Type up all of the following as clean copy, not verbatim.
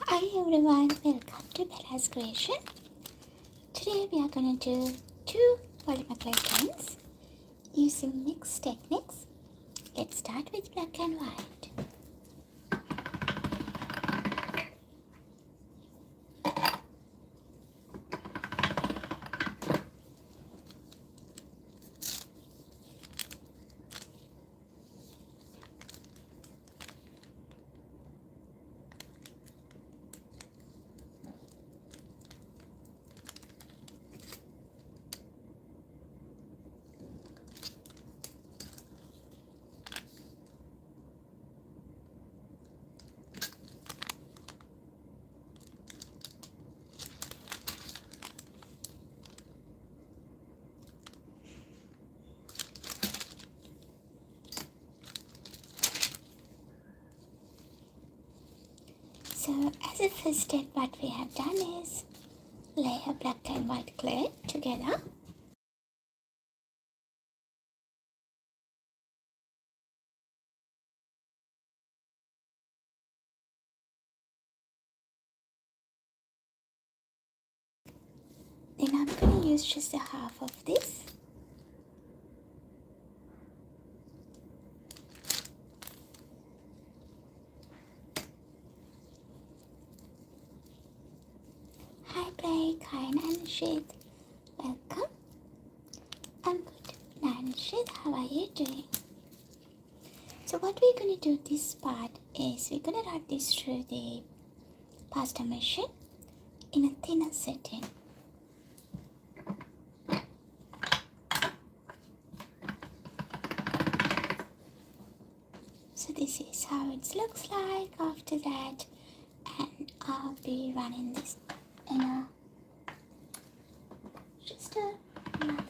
Hi everyone, welcome to Bella's Creation. Today we are going to do 2 polymer clay paints using mixed techniques. Let's start with black and white. So as a first step, what we have done is layer black and white clay together. Then I'm going to use just a half of this. Hi Blake, hi Nanshid, welcome. I'm good. Nanshid, how are you doing? So what we're going to do this part is we're going to run this through the pasta machine in a thinner setting. So this is how it looks like after that, and I'll be running this in a just another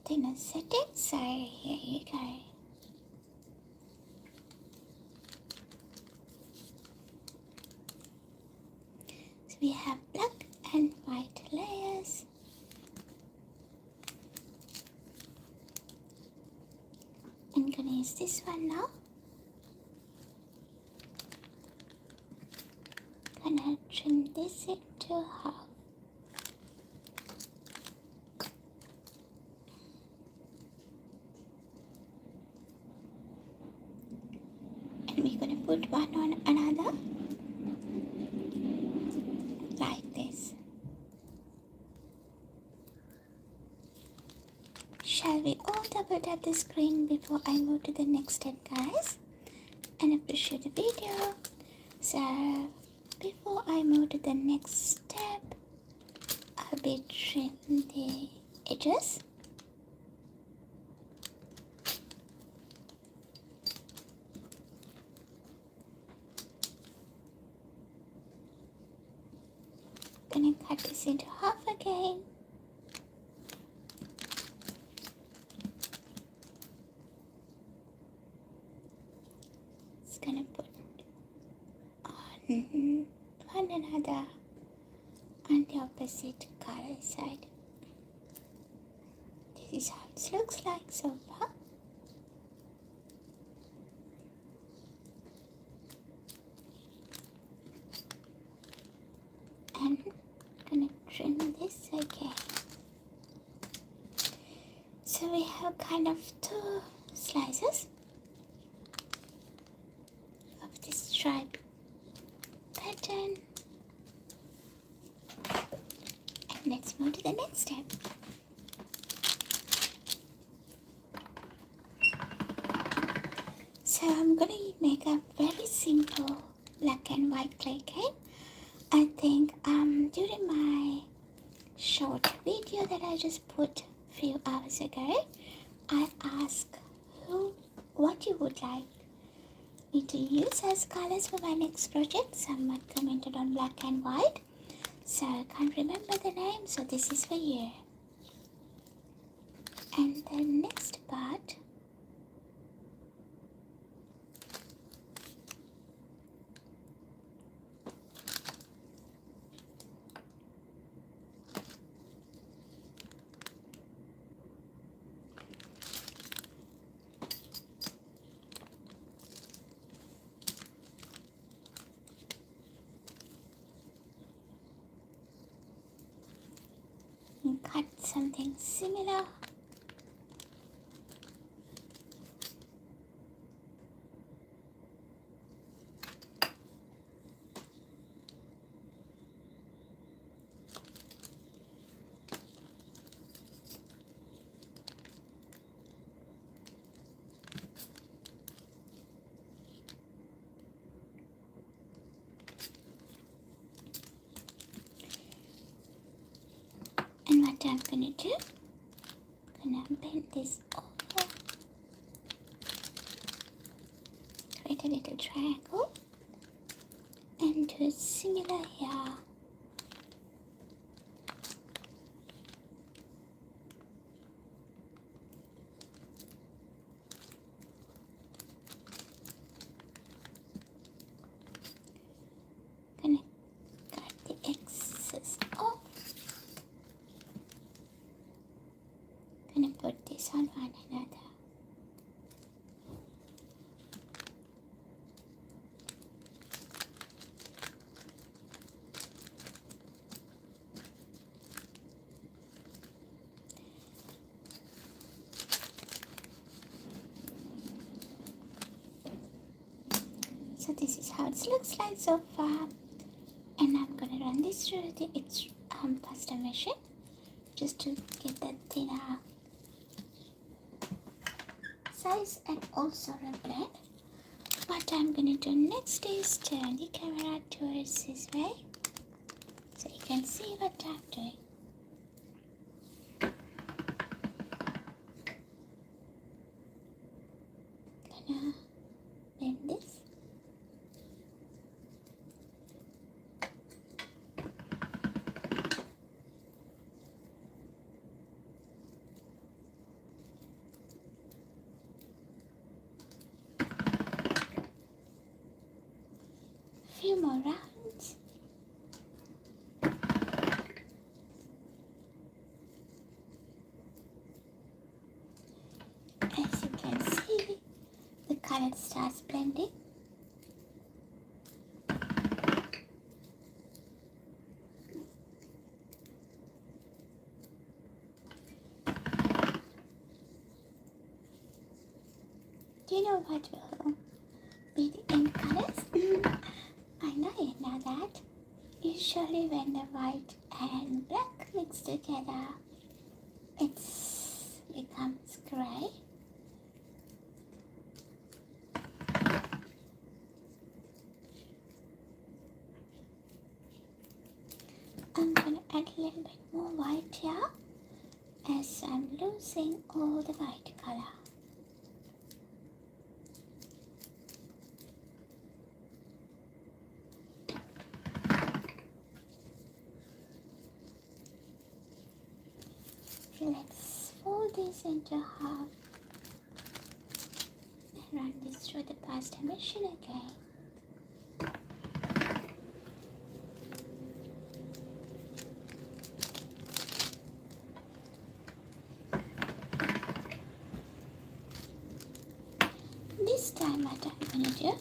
thinner setting. So here you go. So we have black and white layers. I'm gonna use this one now. Gonna trim this into half. And we're gonna put one on another like this. Shall we all double tap the screen before I move to the next step, guys? And appreciate the video. So before I move to the next step, I'll be trimming the edges. Gonna cut this into half again. It's gonna put on one another on the opposite color side. This is how it looks like so far. And I'm gonna trim this again. So we have kind of 2 slices of this stripe pattern. And let's move to the next step. So I'm gonna make a very simple black and white clay cake. I think during my short video that I just put a few hours ago, I asked what you would like me to use as colors for my next project. Someone commented on black and white, so I can't remember the name, so this is for you. And the next part, something similar. And what I'm gonna do, I'm gonna bend this over, create a little triangle, and do similar here. Gonna cut the excess off. Gonna put this on one another. So this is how it looks like so far, and I'm gonna run this through the pasta machine just to get that thinner size and also blend. What I'm gonna do next is turn the camera towards this way so you can see what I'm doing. Gonna bend this. Few more rounds. As you can see, the color starts blending. Do you know what will be the end colors? I know you know that. Usually when the white and black mix together, it becomes gray. I'm going to add a little bit more white here as I'm losing all the white color. Let's fold this into half and run this through the pasta machine again. This time what I'm going to do,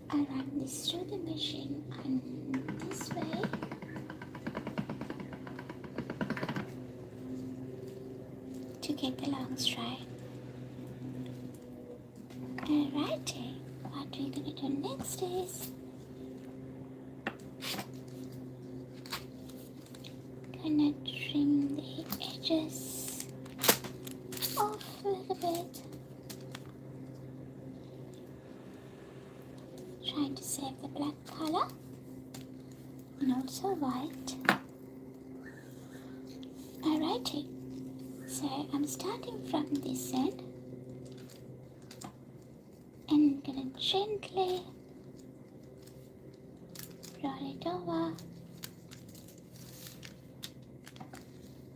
I'll run this through the machine on this way. To get the long stripe. Alrighty, what we're gonna do next is gonna trim the edges off a little bit. Trying to save the black color and also white. Alrighty. So I'm starting from this end and gonna gently roll it over.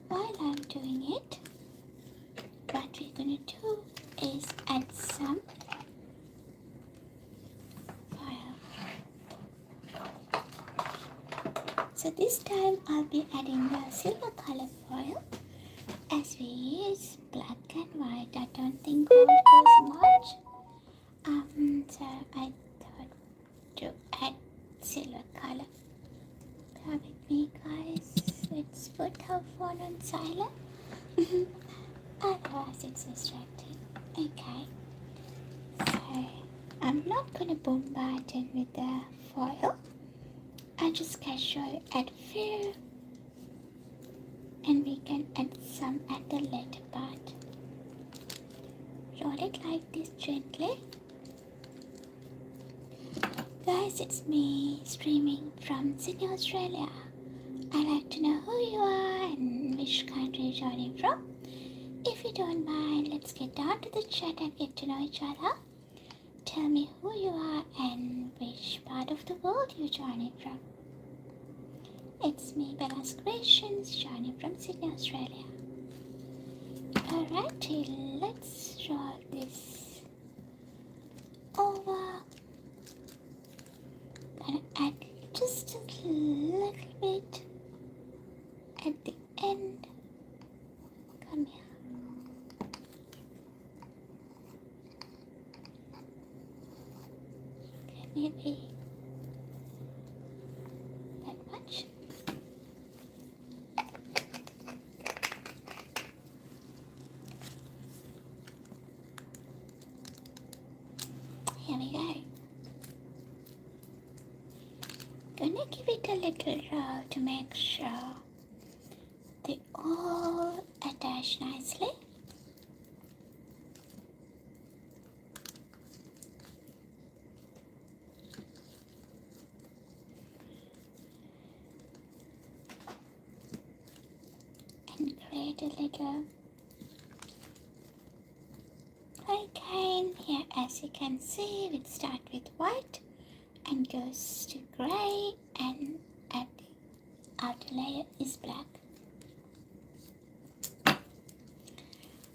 While I'm doing it, what we're gonna do is add some foil. So this time I'll be adding the silver color foil. As we use black and white, I don't think gold goes much. So I thought to add silver color. Bear with me, guys. Let's put our foil phone on silent. Otherwise it's distracting. Okay. So I'm not gonna bombard it with the foil. I just casually add few, and we can add some at the later part. Roll it like this gently. Guys, it's me streaming from Sydney, Australia. I'd like to know who you are and which country you're joining from. If you don't mind, let's get down to the chat and get to know each other. Tell me who you are and which part of the world you're joining from. It's me, Bella's Creations, joining from Sydney, Australia. Alrighty, let's roll this over. Gonna add just a little bit at the end. Come here. Okay, maybe that much. Here we go. Gonna give it a little roll to make sure they all attach nicely. And create a little hurricane here. As you can see, we start with white and goes to grey, and at the outer layer is black.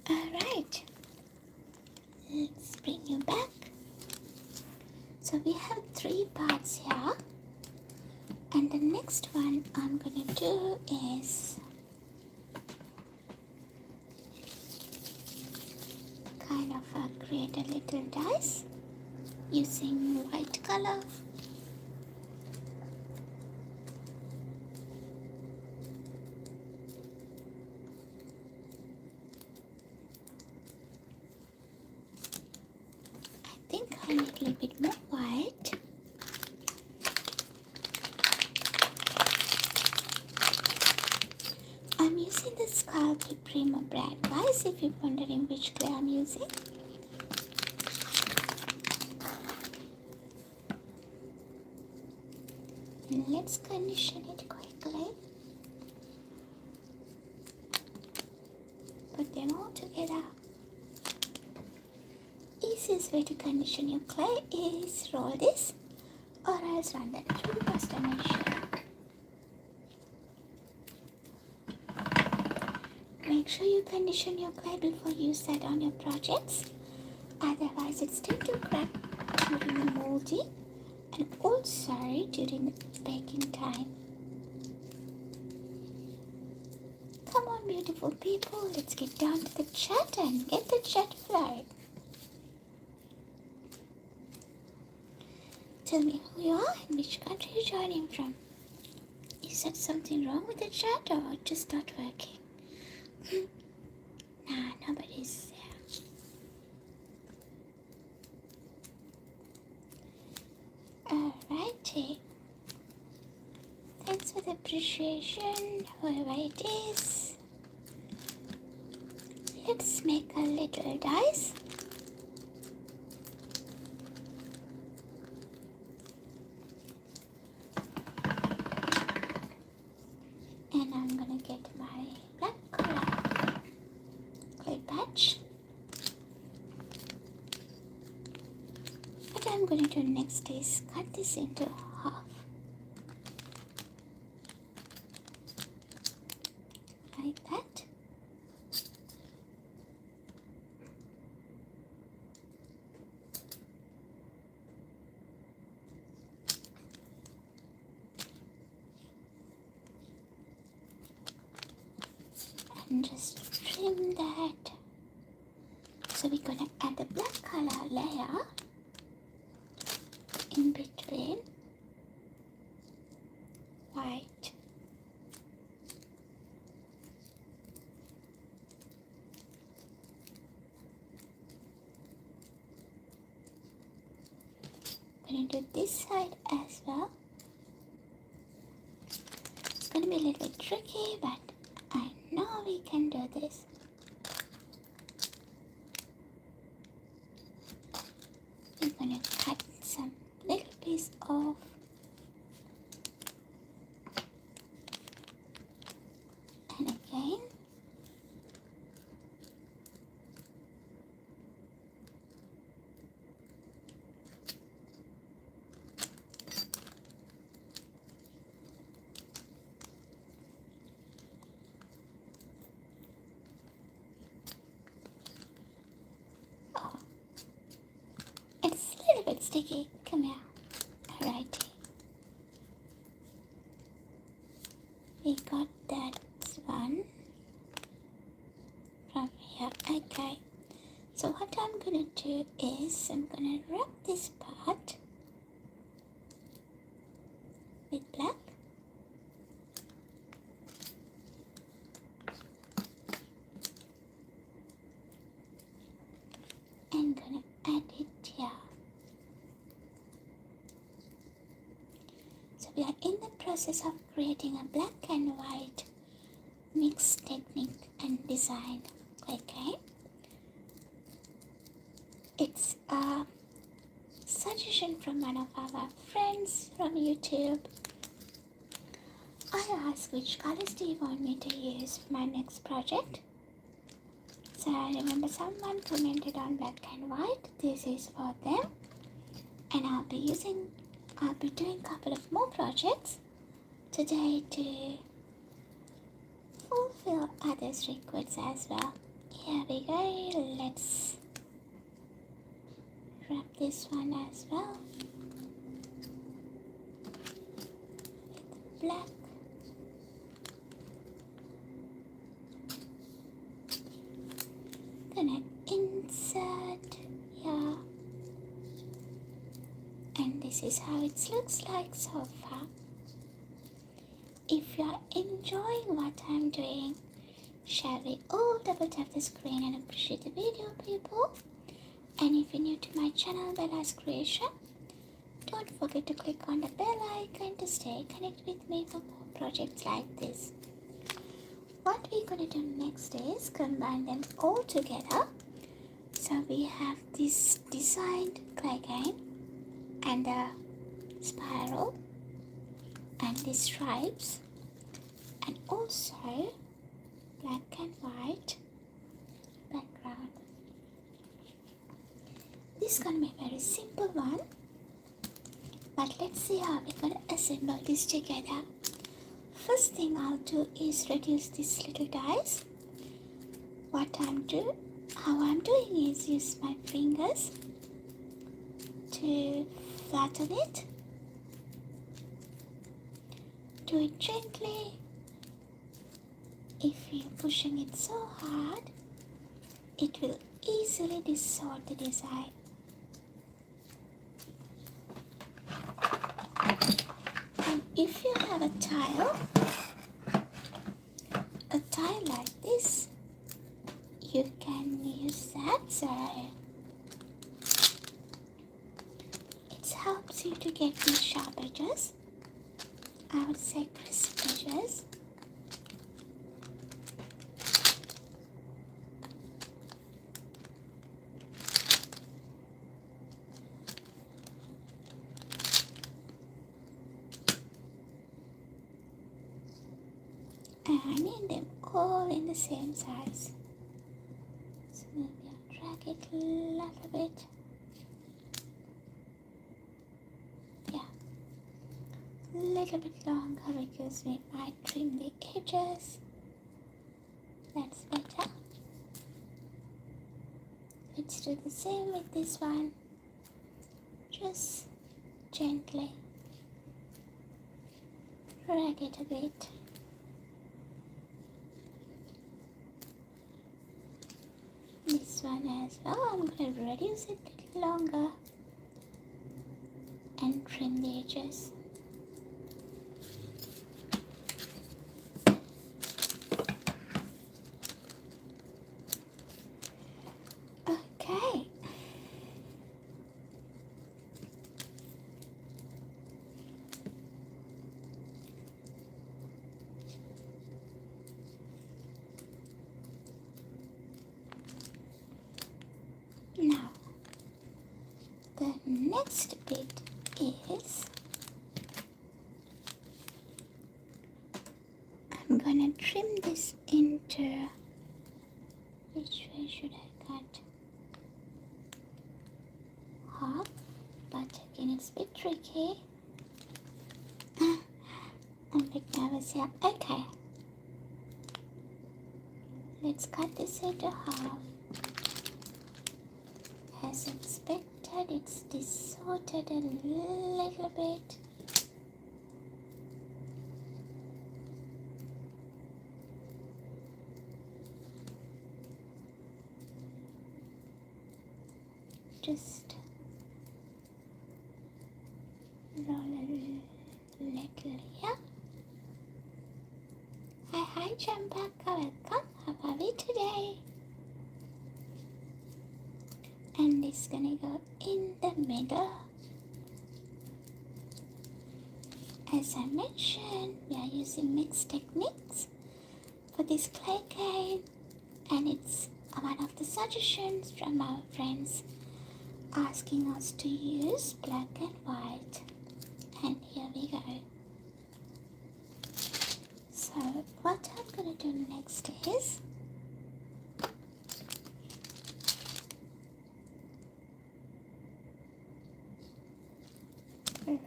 Alright, let's bring you back. So we have 3 parts here, and the next one I'm gonna do is kind of create a little dice using white color. I think I need a little bit more white. I'm using the Sculpey Prima brand, guys, if you're wondering which clay I'm using. And let's condition it quickly. Put them all together. Easiest way to condition your clay is roll this or else run that through the pasta machine. Make sure you condition your clay before you use that on your projects, otherwise it's tend to crack during the molding and also during the baking time. Come on, beautiful people, let's get down to the chat and get the chat flowing. Tell me who you are and which country you're joining from. Is there something wrong with the chat or just not working? Nah, nobody's there. Alrighty. Thanks for the appreciation, whoever it is. Let's make a little dice. And I'm gonna get my black color clay patch. What I'm gonna do next is cut this into half. Like that. And just trim that. So we're gonna add the black color layer in between white going to do this side as well. It's going to be a little bit tricky, but I know we can do this. We're going to cut some little piece off. And again. Oh, it's a little bit sticky. Come here. Alrighty. We got that one from here. Okay. So what I'm gonna do is I'm gonna wrap this part with black. And gonna add it here. So we are in the process of creating a black and white mixed technique and design. Okay. It's a suggestion from one of our friends from YouTube. I asked which colors do you want me to use for my next project. So I remember someone commented on black and white. This is for them. And I'll be doing a couple of more projects today to fulfill others' requests as well. Here we go. Let's wrap this one as well with black. Gonna insert here, and this is how it looks like so far. If you are enjoying what I'm doing, shall we all double tap the screen and appreciate the video, people? And if you're new to my channel, Bella's Creation, don't forget to click on the bell icon to stay connected with me for more projects like this. What we're going to do next is combine them all together. So we have this designed clay game and the spiral and the stripes and also black and white background. This is going to be a very simple one, but let's see how we're going to assemble this together. First thing I'll do is reduce these little dies. How I'm doing is use my fingers to flatten it. Do it gently. If you're pushing it so hard, it will easily distort the design. And if you have a tile like this, you can use that. So it helps you to get these sharp edges. I would say crisp edges. And I need them all in the same size. So maybe I'll drag it a little bit. Yeah, a little bit longer because we might trim the edges. That's better. Let's do the same with this one. Just gently drag it a bit. This one as well, I'm going to reduce it a little longer and trim the edges. Okay. next bit is I'm gonna trim this into, which way should I cut? Half, but again it's a bit tricky. I'm a bit nervous here. Okay, let's cut this into half. As expected, it's distorted a little bit. Just roll a little here. Hi Champaka, welcome. How are we today? And it's gonna go in the middle. As I mentioned, we are using mixed techniques for this clay cane, and it's one of the suggestions from our friends asking us to use black and white. And here we go. So what I'm gonna do next is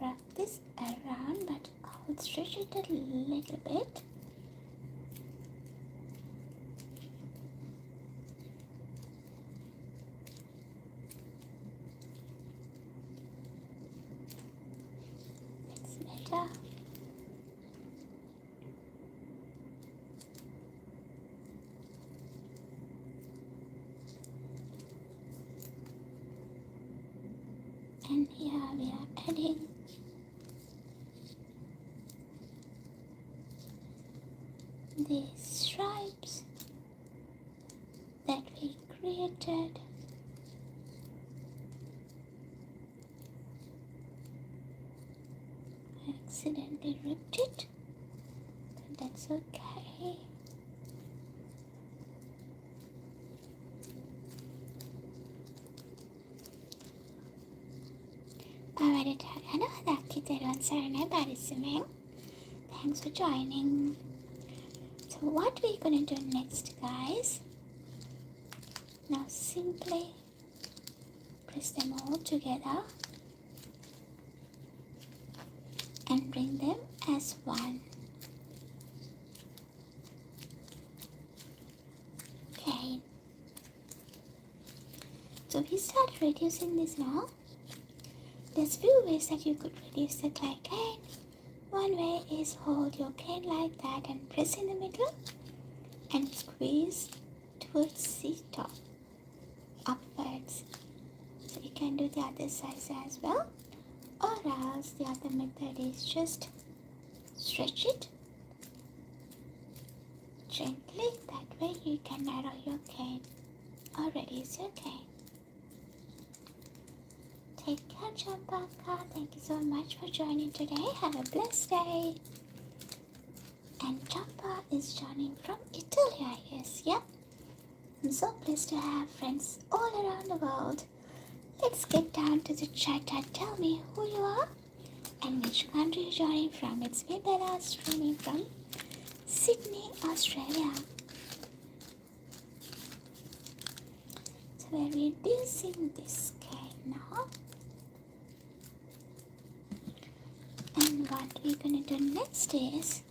wrap this around, but I'll stretch it a little bit. It's better. And here we are adding these stripes that we created. I accidentally ripped it, but that's okay. Alright, I know that kids are Sarana Barisime. Thanks for joining. So what we're gonna do next, guys, now simply press them all together and bring them as one. Okay, so we start reducing this now. There's few ways that you could reduce the clay cane. One way is hold your cane like that and press in the middle and squeeze towards the top, upwards. So you can do the other side as well. Or else the other method is just stretch it gently. That way you can narrow your cane or reduce your cane. Take care, Champaka. Thank you so much for joining today. Have a blessed day. And Champa is joining from Italy, I guess. Yep. I'm so blessed to have friends all around the world. Let's get down to the chat and tell me who you are and which country you're joining from. It's me, Bella, streaming from Sydney, Australia. So we're reducing this cane now. And what we're going to do next is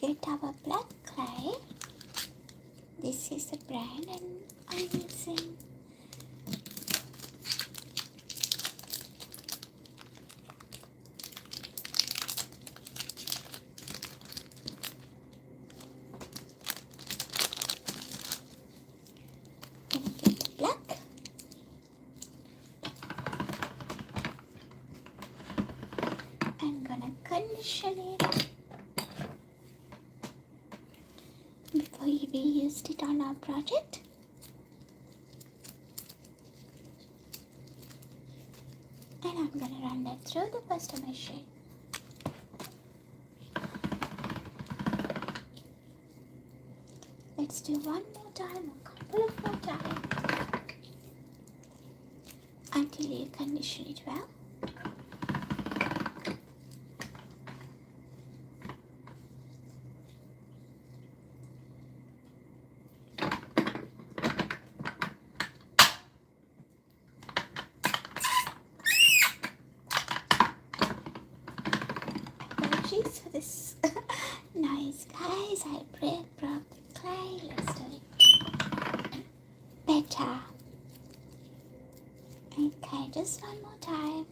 get our black clay. This is the brand and I'm using black. I'm gonna condition it before we used it on our project. And I'm gonna run that through the pasta machine. Let's do one more time, a couple of more times. until you condition it well. Apologies for this noise, guys. I broke the clay. Let's do it better. Okay, just one more time.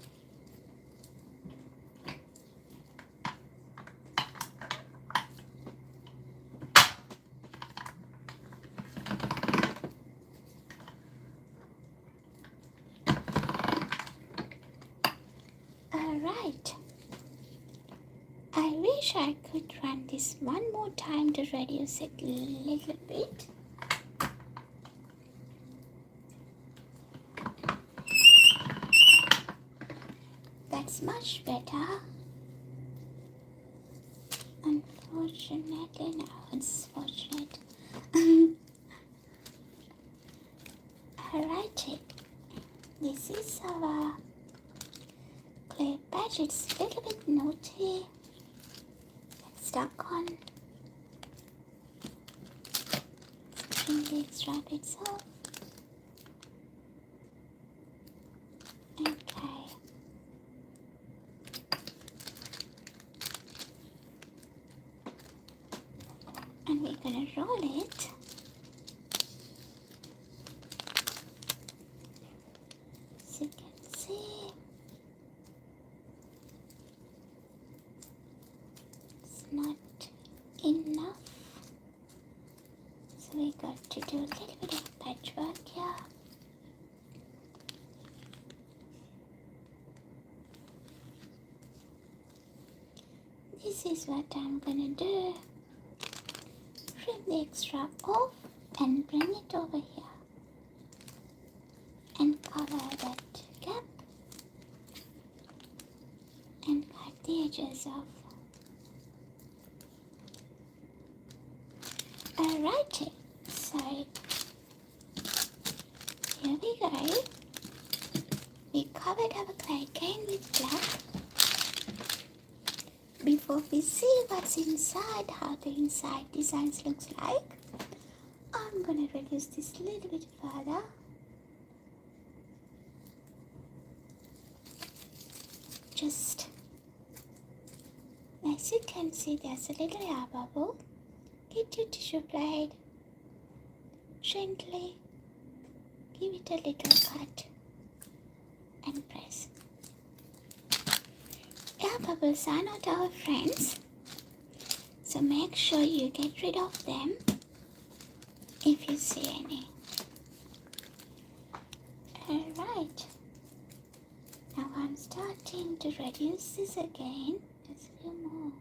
Alright. I wish I could run this one more time to reduce it a little bit. That's much better. Unfortunately, no, it's fortunate. Alrighty, this is our clay patch. It's a little bit naughty. It's stuck on. Let's bring the extra bits off. Okay. And we're gonna roll it. As you can see, it's not enough. So we got to do a little bit of patchwork here. This is what I'm gonna do. Trim the extra off and bring it over here and cover that gap and cut the edges off. Alrighty, so here we go. We covered our clay cane with black. Before we see what's inside, how the inside designs looks like, I'm gonna reduce this a little bit further. Just as you can see, there's a little air bubble. Get your tissue blade, gently give it a little cut and press. Air bubbles are not our friends, so make sure you get rid of them if you see any. Alright, now I'm starting to reduce this again. There's a few more.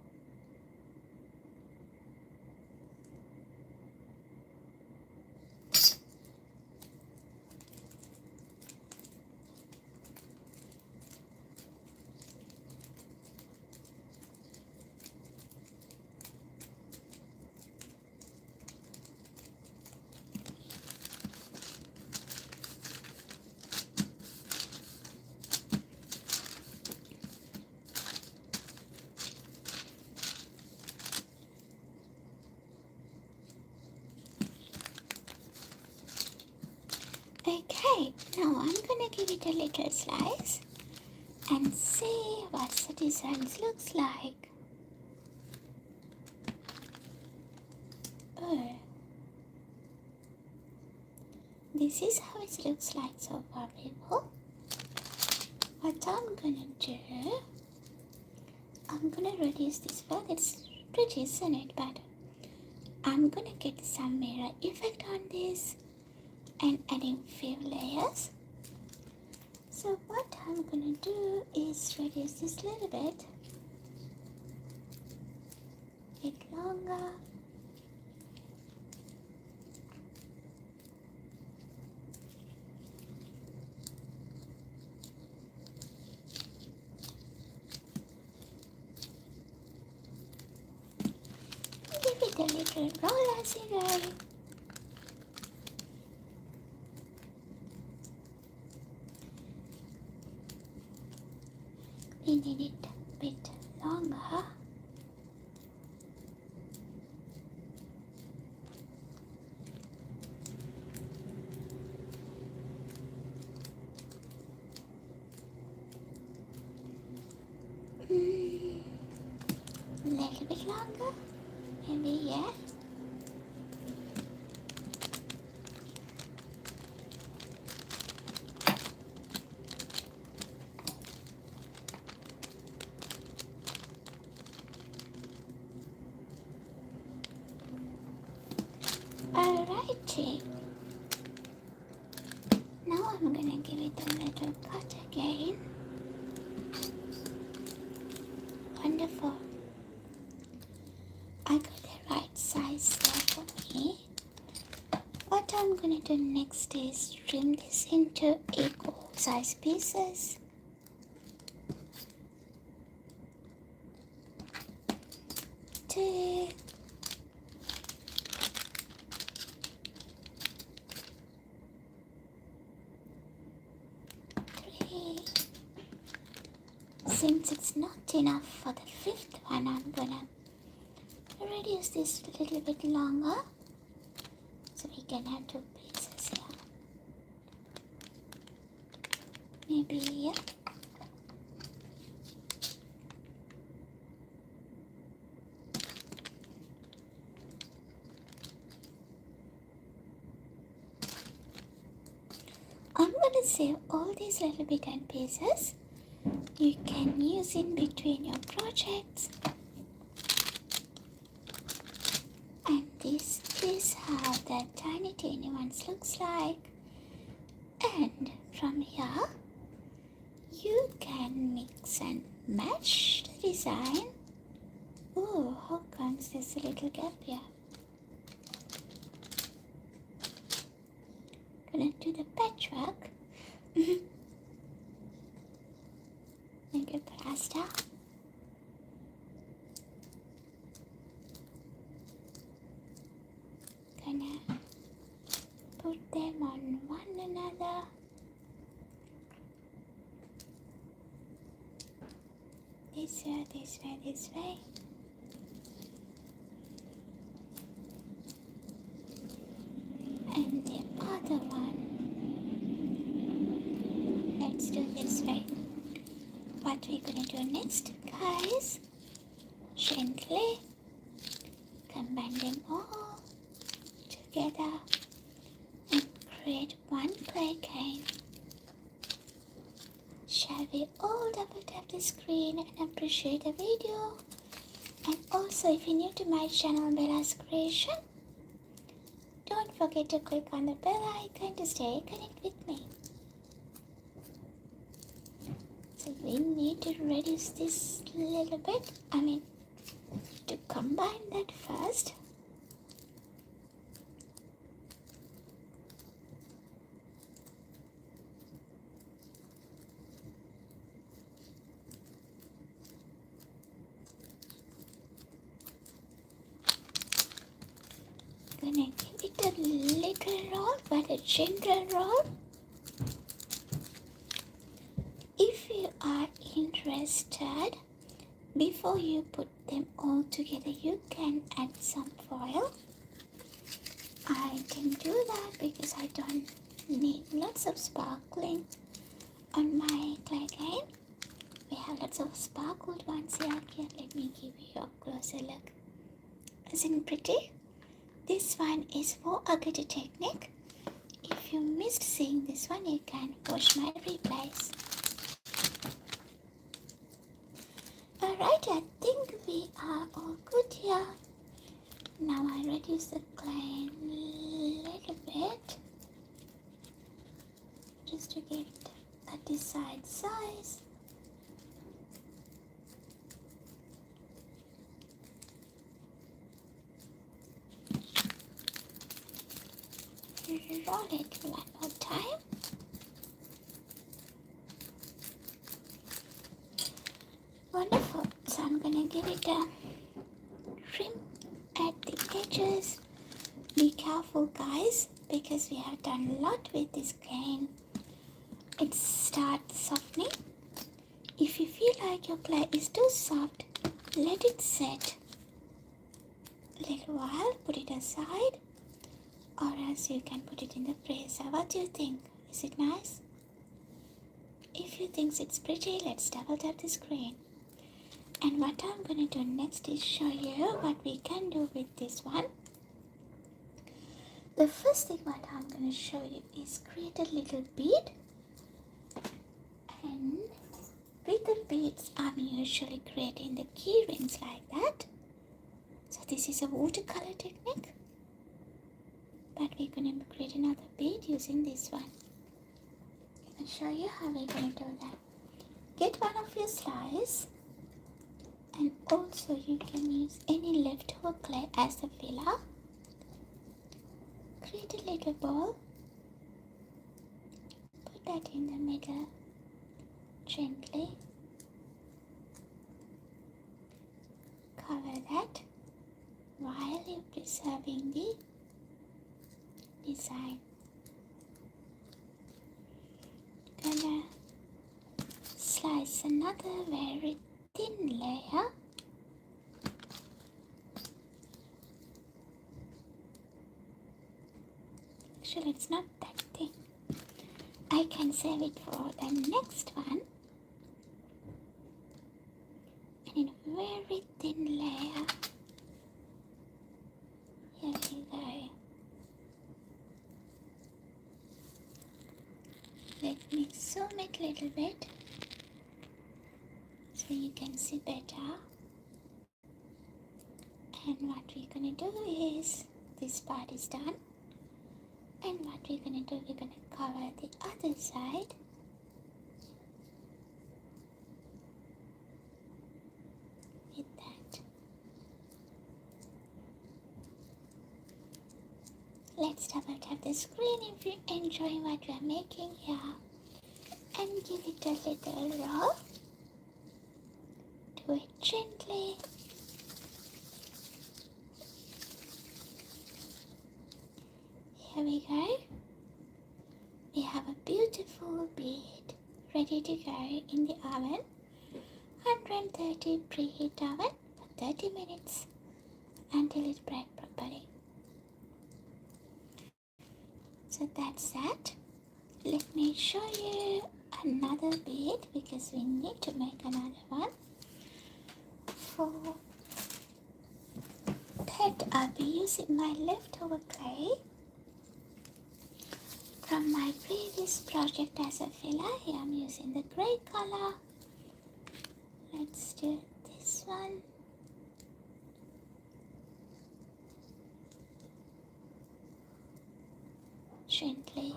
Okay, now I'm gonna give it a little slice and see what the design looks like. Oh, this is how it looks like so far, people. What I'm gonna do, I'm gonna reduce this further. It's pretty, isn't it? But I'm gonna get some mirror effect on this and adding few layers. So what I'm gonna do is reduce this a little bit longer. Give it a little roll as you roll. we need it a bit longer. A little bit longer, maybe, yeah. Alrighty. Now I'm gonna give it a little cut again. Wonderful. I got the right size there for me. What I'm gonna do next is trim this into equal size pieces. Two. Three. Since it's not enough for the fifth one, I'm gonna reduce this a little bit longer so we can have two pieces here. Maybe here. I'm gonna save all these little bit and pieces. You can use in between your projects. And this is how the tiny ones looks like. And from here, you can mix and match the design. Oh, how comes there's a little gap here? Gonna do the patchwork. Make a plaster. Gonna put them on one another. This way, this way, this way. And the other one. Let's do this way. What we're gonna do next, guys, gently combine them all together and create one clay cane. Shall we all double tap the screen and appreciate the video? And also, if you're new to my channel, Bella's Creation, don't forget to click on the bell icon to stay connected with me. So we need to reduce this a little bit. To combine that first. Gonna give it a little roll, but a gentle roll. If you are interested, before you put them all together, you can add some foil. I can do that because I don't need lots of sparkling on my clay cane. We have lots of sparkled ones here. Okay, let me give you a closer look. Isn't it pretty? This one is for a good technique. If you missed seeing this one, you can watch my replays. Alright, I think we are all good here. Now I reduce the clay a little bit just to get a desired size. Roll it one more time. Wonderful. So I'm gonna give it a trim at the edges. Be careful, guys, because we have done a lot with this cane. It starts softening. If you feel like your clay is too soft, let it set a little while, put it aside, or else you can put it in the freezer. What do you think? Is it nice? If you think it's pretty, let's double tap the screen. And what I'm going to do next is show you what we can do with this one. The first thing what I'm going to show you is create a little bead. And with the beads, I'm usually creating the key rings like that. So this is a watercolor technique. But we're going to create another bead using this one. I'll show you how we're going to do that. Get one of your slice, and also you can use any leftover clay as a filler. Create a little ball, put that in the middle gently, cover that while you're preserving the design. Gonna slice another very thin layer. Actually, it's not that thin. I can save it for the next one. And in a very thin layer, here we go. Let me zoom it a little bit so you can see better. And what we're going to do is, this part is done. And what we're going to do, we're going to cover the other side. With that. Let's double tap the screen if you enjoy what we are making here. And give it a little roll. Do it gently. Here we go. We have a beautiful bead ready to go in the oven. 130 preheat oven for 30 minutes until it breaks properly. So that's that. Let me show you another bead because we need to make another one. For that, I'll be using my leftover clay from my previous project as a filler. Here I'm using the grey color. Let's do this one. Gently.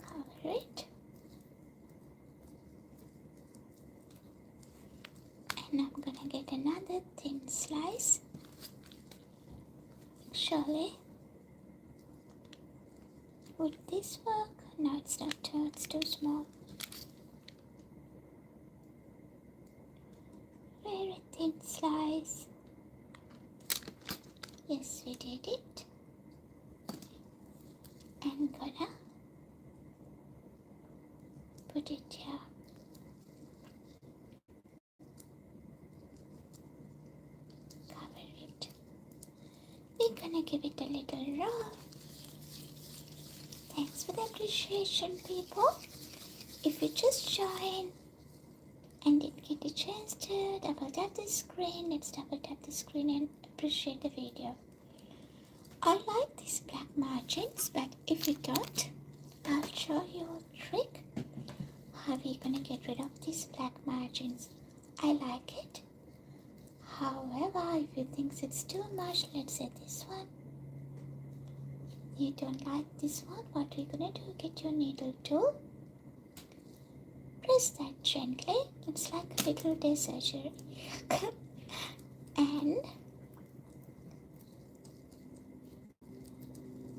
Cover it. And I'm gonna get another thin slice. Actually, would this work? No, it's not too, it's too small. Very thin slice. Yes, we did it. And gonna put it here. Cover it. We're gonna give it a little roll. Thanks for the appreciation, people. If you just joined and didn't get a chance to double tap the screen, let's double tap the screen and appreciate the video. I like these black margins, but if you don't, I'll show you a trick how we're gonna get rid of these black margins. I like it. However, if you think it's too much, let's say this one. You don't like this one, what we're gonna do, get your needle tool. Press that gently. It's like a little day surgery. And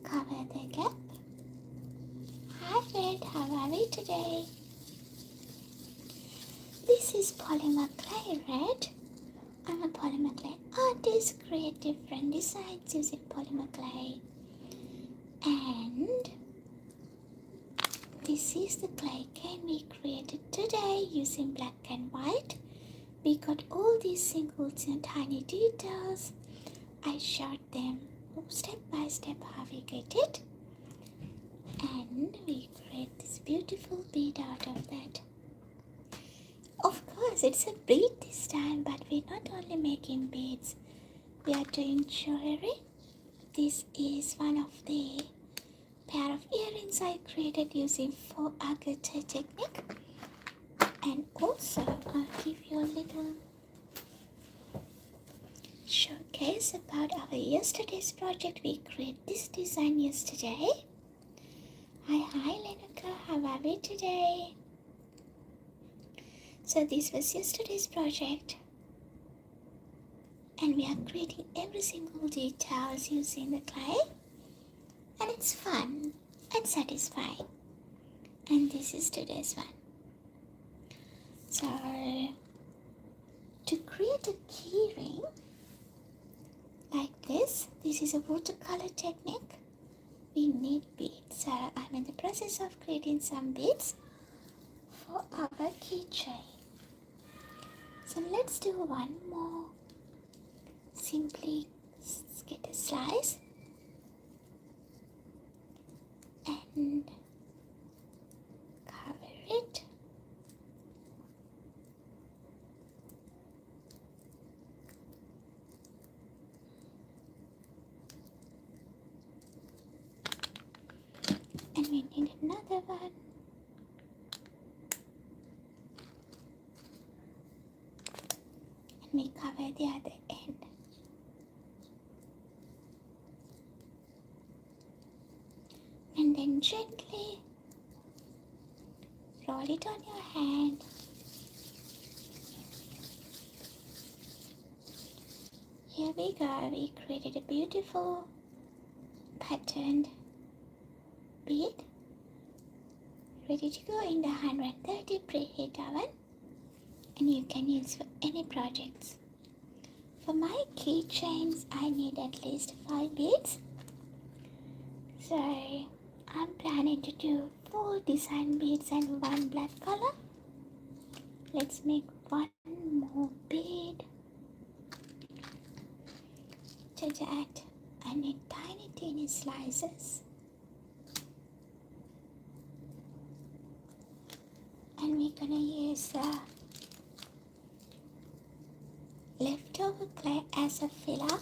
cover the gap. Hi friend, how are we today? This is Polymer Clay Red. I'm a Polymer Clay artist, create different designs using Polymer Clay. And this is the clay can we created today using black and white. We got all these singles and tiny details. I showed them step by step how we get it. And we create this beautiful bead out of that. Of course, it's a bead this time, but we're not only making beads, we are doing jewelry. This is one of the pair of earrings I created using 4 agate technique. And also, I'll give you a little showcase about our yesterday's project. We created this design yesterday. Hi Lenuka, how are we today? So this was yesterday's project, and we are creating every single details using the clay, and it's fun and satisfying. And this is today's one. So to create a key ring like this is a watercolor technique. We need beads. So I'm in the process of creating some beads for our keychain. So let's do one more. Simply get a slice and cover it. And we need another one. And we cover the other end. And then gently roll it on your hand. Here we go. We created a beautiful patterned bead, ready to go in the 130 preheat oven, and you can use for any projects. For my keychains, I need at least 5 beads. So I'm planning to do 4 design beads and 1 black color. Let's make 1 more bead. To that, I need tiny slices. And we're gonna use leftover clay as a filler.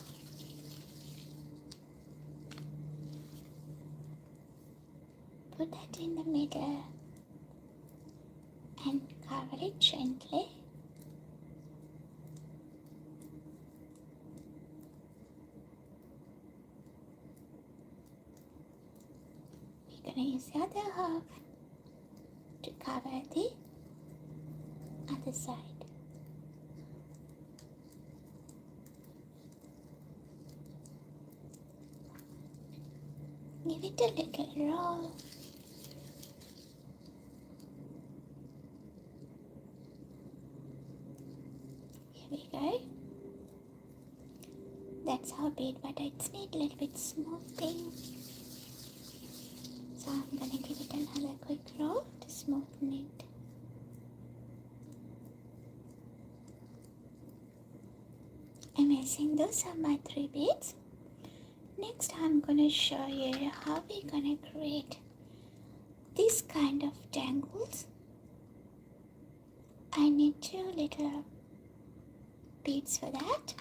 Put that in the middle and cover it gently. We're gonna use the other half to cover the other side. Give it a little roll. Here we go. That's how big, but it's need a little bit smoothing. So I'm gonna give it another quick roll to smoothen it. Amazing, those are my 3 beads. Next I'm gonna show you how we're gonna create this kind of dangles. I need 2 little beads for that.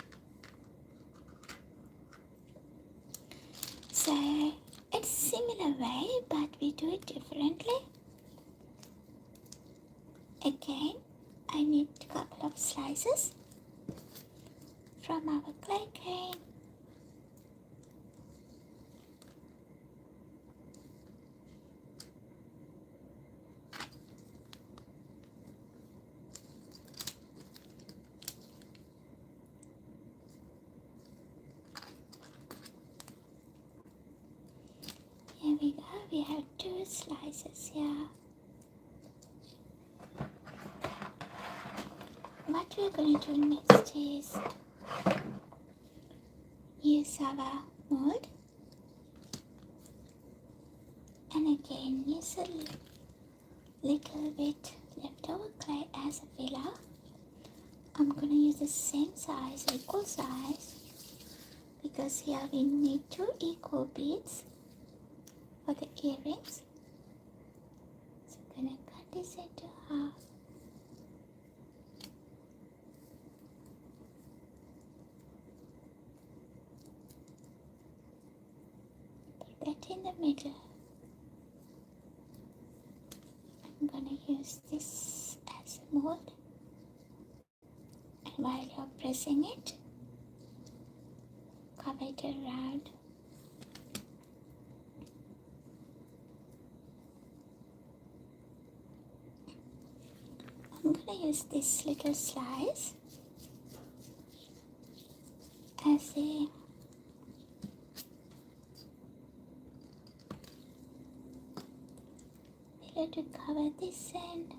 So it's similar way, but we do it differently. Again, I need a couple of slices from our clay cane. Here we go, we have 2 slices here. What we're going to do next is use our mold And again, use a little bit leftover clay as a filler. I'm gonna use the same size, equal size, because here we need 2 equal beads for the earrings. So I'm gonna cut this into half. Put that in the middle. I'm gonna use this as a mold. And while you're pressing it, cover it around. I'm gonna use this little slice as a filler to cover this end.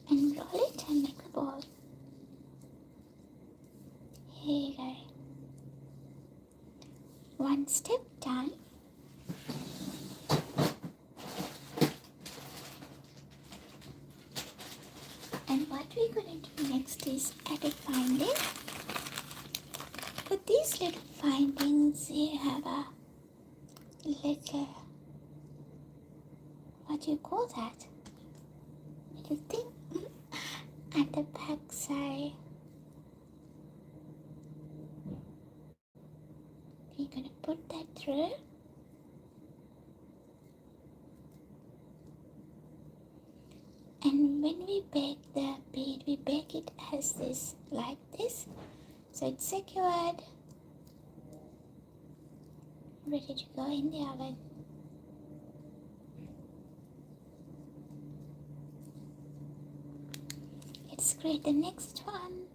And roll it and make a ball. Here you go. One step done. And what we're going to do next is add a finding. For these little findings, you have a little, what do you call that? Little thing at the back side. We're going to put that through. And when we bake the bead, we bake it as this, like this. So it's secured, ready to go in the oven. Let's create the next one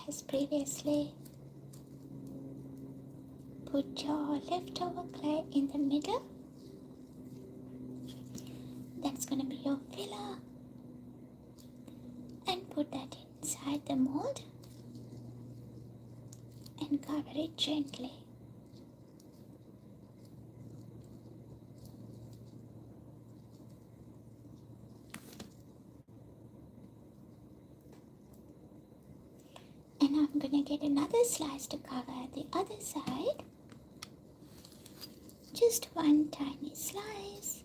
as previously. Put your leftover clay in the middle. That's going to be your filler. And put that inside the mold. And cover it gently. And I'm going to get another slice to cover the other side. Just one tiny slice.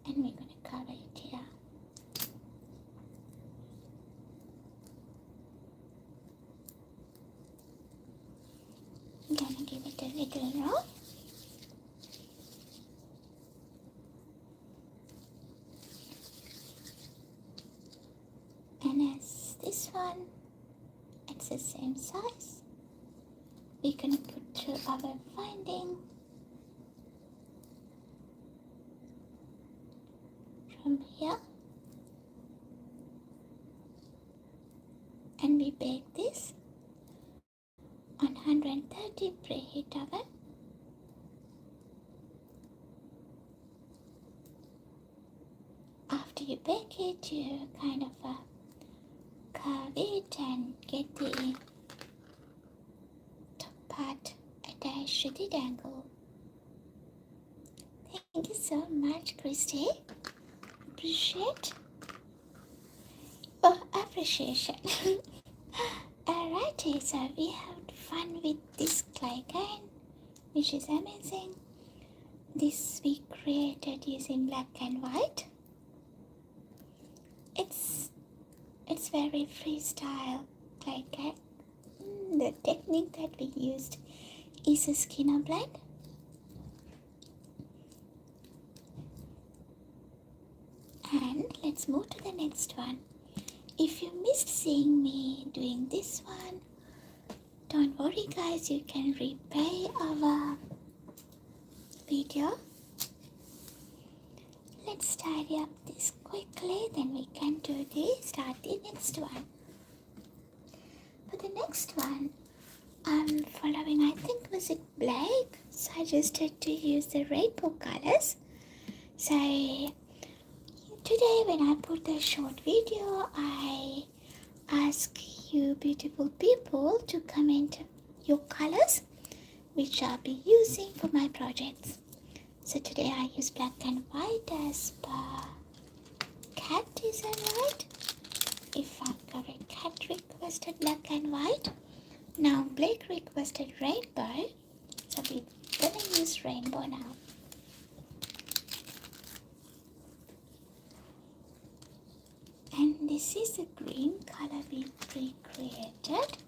And we're going to cover it here. I'm going to give it a little roll. And as this one, it's the same size. We're going to put through our finding from here. And we bake this on 130 preheat oven. After you bake it, you kind of curve it and get the top part attached to the dangle. Thank you so much, Christy. Appreciate your appreciation. Alrighty, so we had fun with this clay gun, which is amazing. This we created using black and white. It's very freestyle clay gun. The technique that we used is a Skinner blend. And let's move to the next one. If you missed seeing me doing this one, don't worry guys, you can replay our video. Let's tidy up this quickly, then we can start the next one. For the next one, I'm following, I think was it Blake suggested to use the rainbow colors. So Today when I put the short video, I ask you beautiful people to comment your colors which I'll be using for my projects. So today I use black and white as per Cat, is that right? If I'm correct, Cat requested black and white. Now Blake requested rainbow, so we're gonna use rainbow now. And this is the green color we pre-created.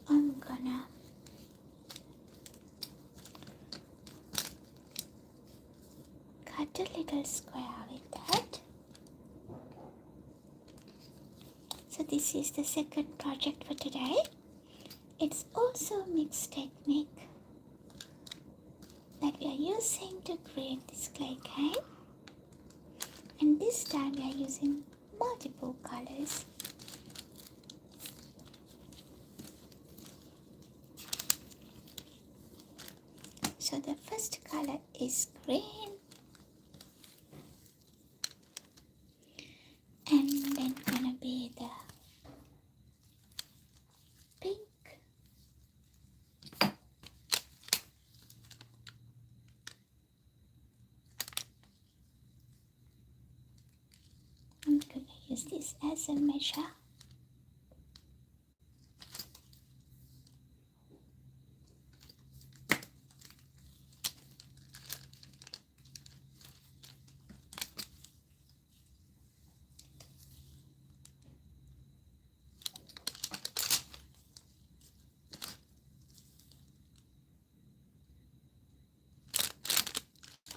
I'm gonna cut a little square with that. So this is the second project for today. It's also a mixed technique that we are using to create this clay cane. And this time we are using multiple colors. So the first color is green, and then gonna be the pink, I'm gonna use this as a measure.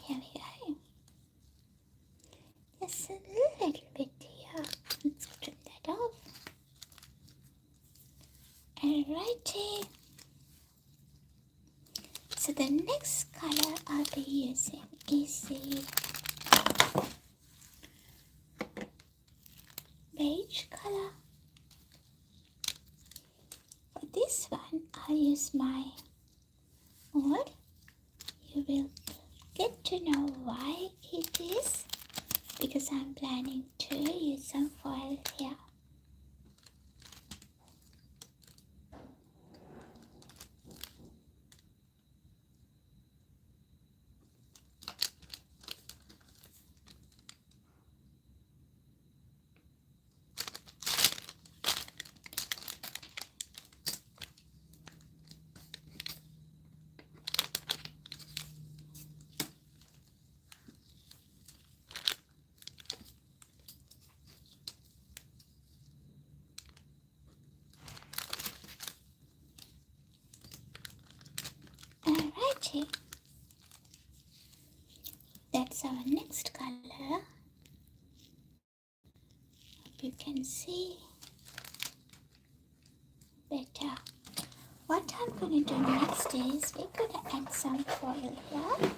Here we go. Just a little bit here. Let's trim that off. Alrighty. So the next color I'll be using is the beige color. For this one, I'll use my wood. You will get to know why it is, because I'm planning to use some foil here. Alrighty, that's our next color. Hope you can see better. What I'm going to do next is we're going to add some foil here.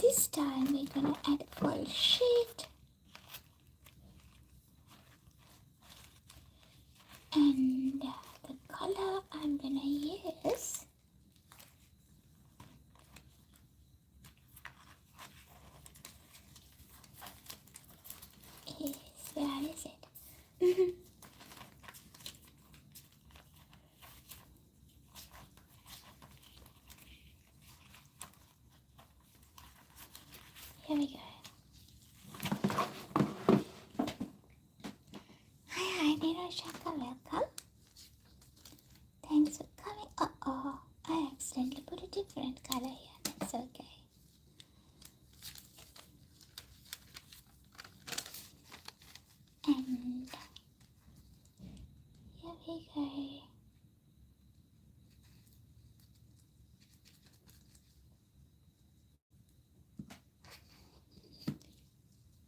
This time we're going to add a foil sheet. And the color I'm going to use is, where is it? Here we go. Hi, Niroshaka, welcome. Thanks for coming. Uh-oh, I accidentally put a different color here. That's okay. And here we go.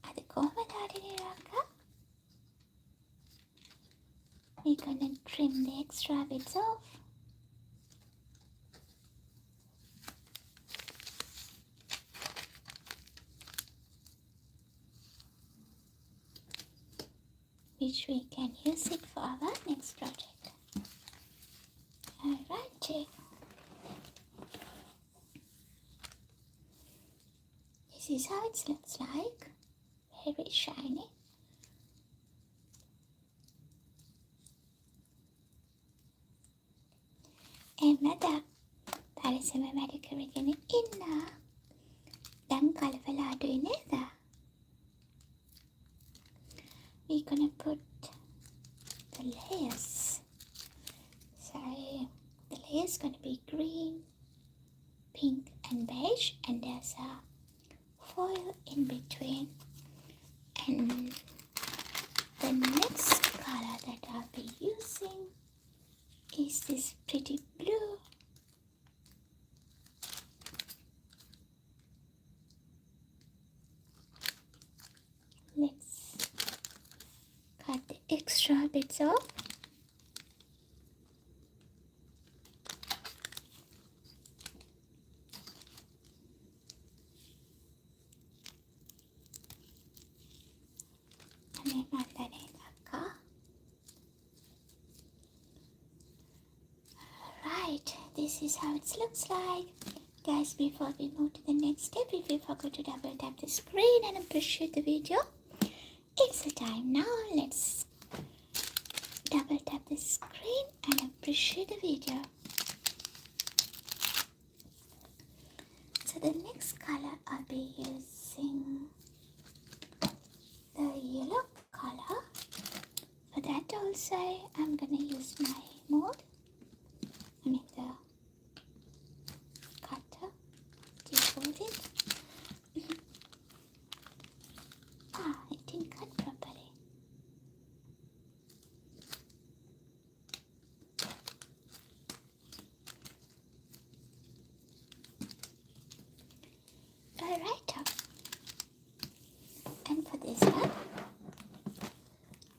Adi kohamada Niroshaka? We're gonna trim the extra bits off. Which we can use it for our next project. Alrighty. This this is how it looks like. Very shiny. එමද පරිසම වැඩ කරගෙන ඉන්න. දැන් කලබල අඩුයි නේද? We're gonna put the layers. So the layers gonna be green, pink and beige, and there's a foil in between. And the next color that I'll be using is this pretty blue. Let's cut the extra bits off. Right, this is how it looks like. Guys, before we move to the next step, if you forgot to double tap the screen and appreciate the video, it's the time now. Let's double tap the screen and appreciate the video. So the next color I'll be using the yellow color. For that also, I'm gonna use my mold. I mean the cutter. Do you hold it? It didn't cut properly. Alright. And for this one,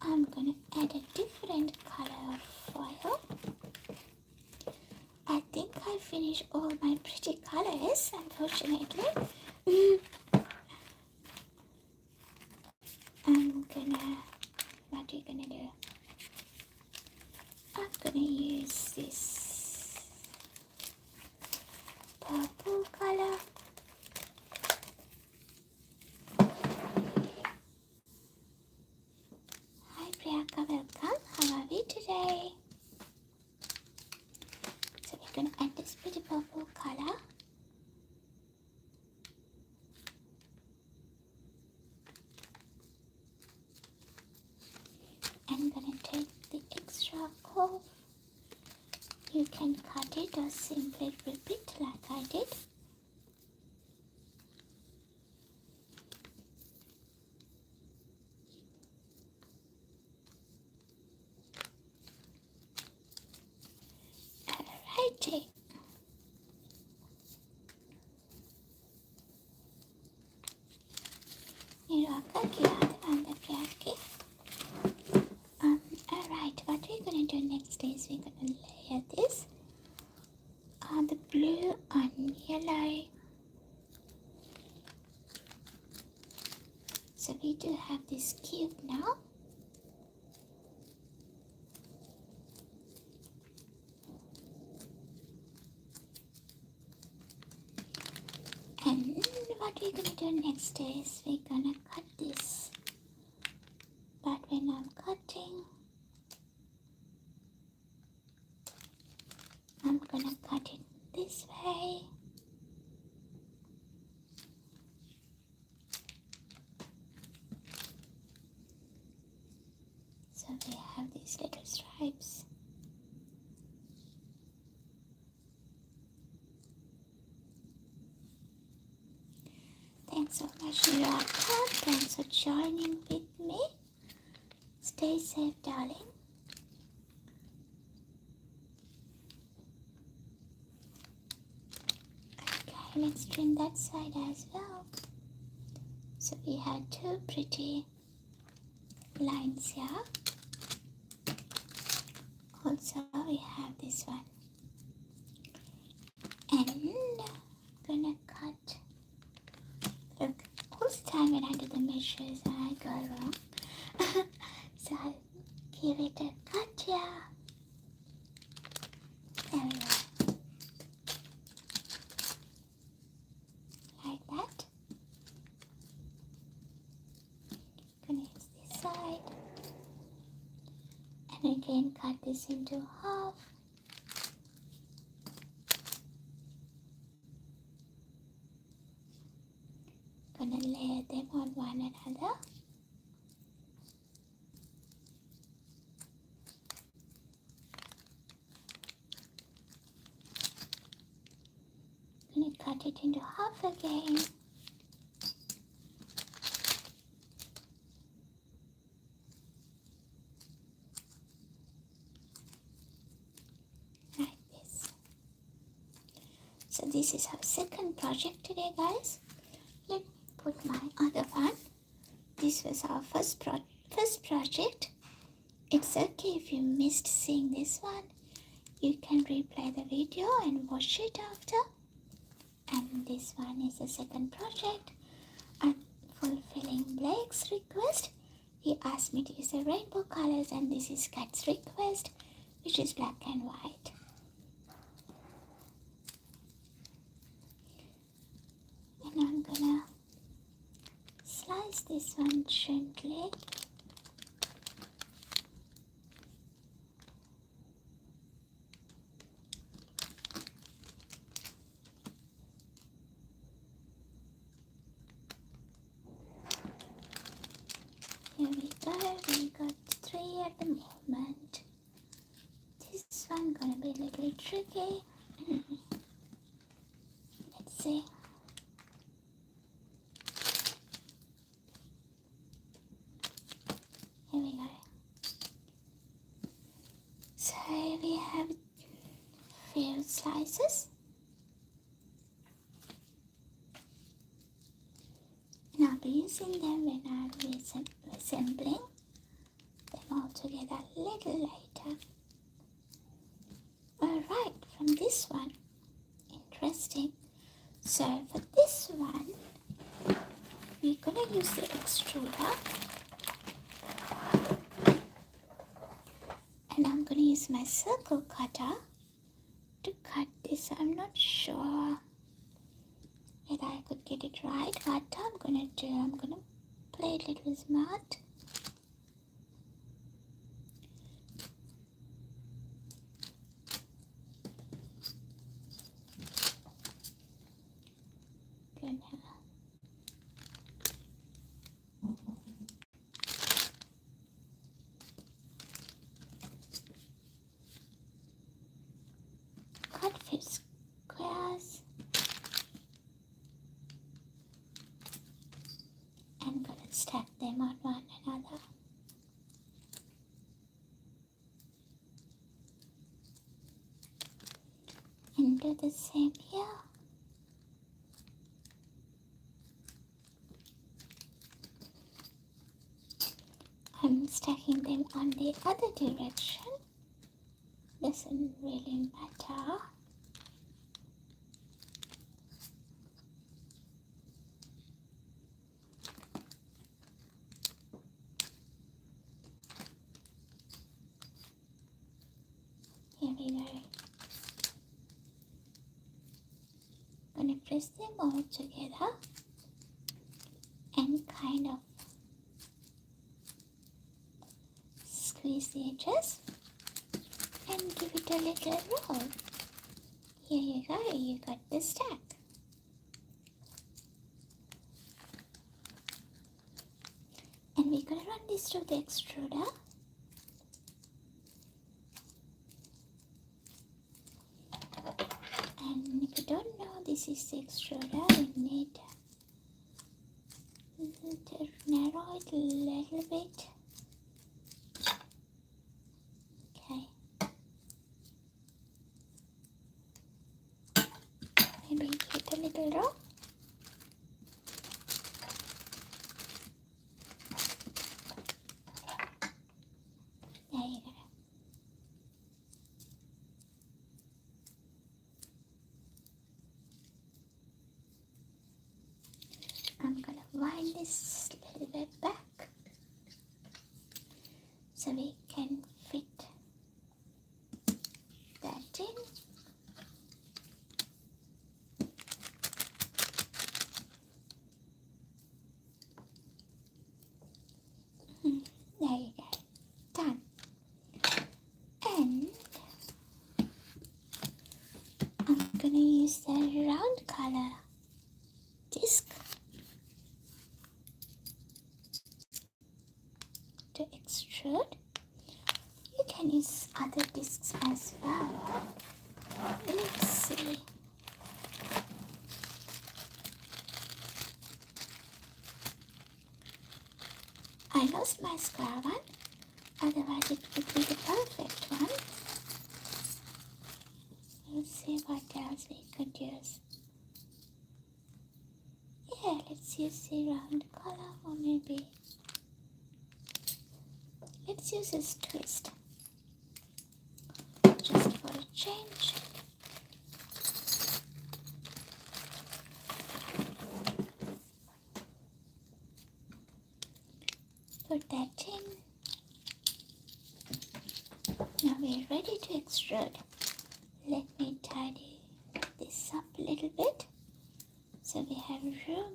I'm gonna add a different color of foil. I think I finished all my pretty colors, unfortunately. What are you gonna do? I'm gonna use this purple color. Hi Priyanka, welcome. How are we today? So we're gonna add this pretty purple color. I'm gonna take the extra off. You can cut it or simply rip it like I did. Alrighty. Alright, what we're gonna do next is we're gonna layer this on the blue on yellow. So we do have this cube now. And what we're gonna do next is we're gonna cut this. But when I'm cutting, I'm gonna cut it this way. So we have these little stripes. Thanks so much, Raka. Thanks for joining with me. Stay safe, darling. Okay, let's trim that side as well. So we have two pretty lines here. Also, we have this one. And I'm gonna cut. Look, all the time when I do the measures, I go wrong. So I'll give it a cut here. There we go. Like that. again cut this into half. Gonna layer them on one another. Gonna cut it into half again. Like this. So this is our second project today, guys. Let me put my other one. This was our first project. It's okay if you missed seeing this one. You can replay the video and watch it after. And this one is the second project. I'm fulfilling Blake's request. He asked me to use the rainbow colors, and this is Kat's request, which is black and white. And I'm gonna slice this one gently. Here we go, we got 3 at the moment. This one gonna be a little tricky. Let's see. Here we go. So we have few slices. And I'll be using them when I'm assembling them all together a little later. Alright, from this one, interesting. So for this one, we're gonna use the extruder. And I'm gonna use my circle cutter to cut this. I'm not sure whether I could get it right. What I'm gonna do, I'm gonna play a little smart. Gonna cut few squares. And gonna stack them on one another. And do the same here. I'm stacking them on the other direction. Doesn't really matter. Here we go. Gonna press them all together and kind of squeeze the edges and give it a little roll. Here you go, you got the stack. And we're gonna run this through the extruder. And if you don't know, this is the extruder. We need to narrow it a little bit. Okay. Maybe give it a little roll. There you go. I'm gonna wind this a little bit back so we can fit that in. There you go. Done. disc to extrude. You can use other discs as well. Let's see. I lost my square one, otherwise it would be the perfect one. Let's see what else we could use. Yeah, let's use the round color, or maybe let's use this twist just for a change. Put that in. Now we're ready to extrude. Let me tidy this up a little bit so we have room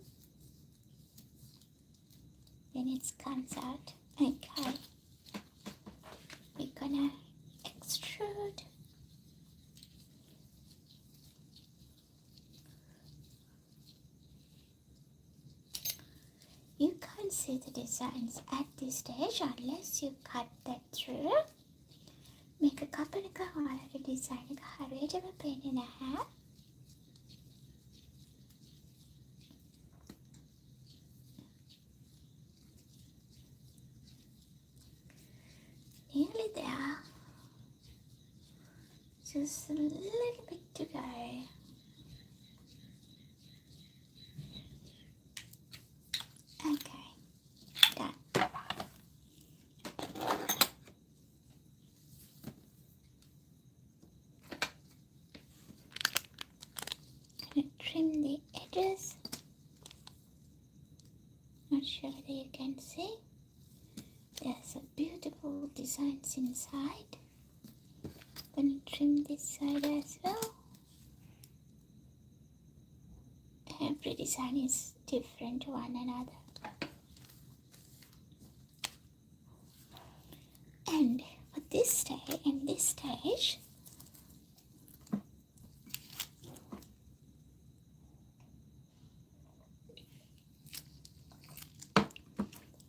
when it comes out. Okay, we're gonna extrude. You can't see the designs at this stage unless you cut that through. Make a couple of design hurried of a pen in a hat. Nearly there. Just a little bit to go. Okay, done. Gonna trim the edges. Not sure whether you can see. There's a beautiful designs inside. Gonna trim this side as well. Every design is different to one another. And for this stage, in this stage,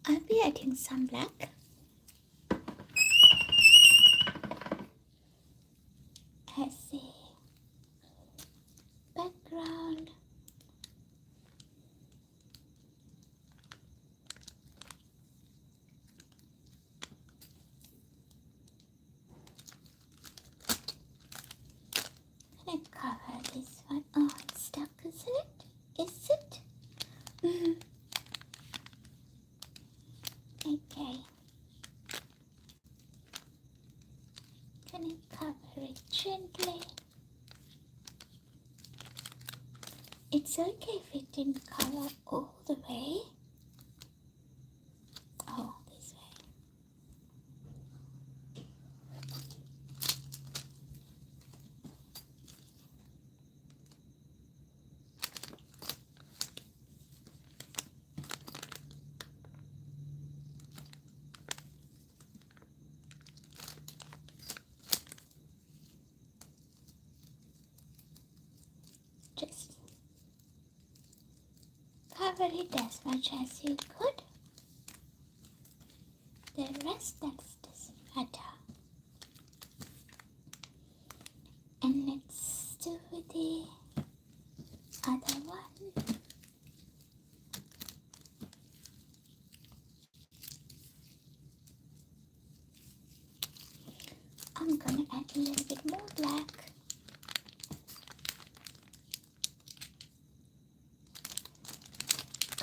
I'll be adding some black. As the background. I'm gonna cover this one. Oh, it's stuck, isn't it? Is it? Okay. Gonna cover it gently. It's okay if it didn't cover all the way. Oh, this way. Just cover it as much as you could. The rest, that doesn't matter. And let's do the other one. I'm gonna add a little bit more black.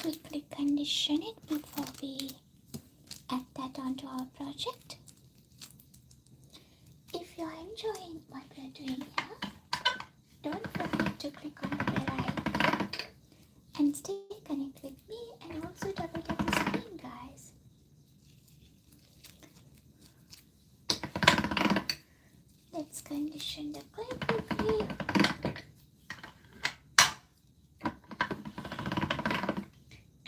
Quickly condition it before we add that onto our project. If you're enjoying what we're doing here, don't forget to click on the bell icon and stay connected with me, and also double tap the screen, guys. Let's condition the clay quickly.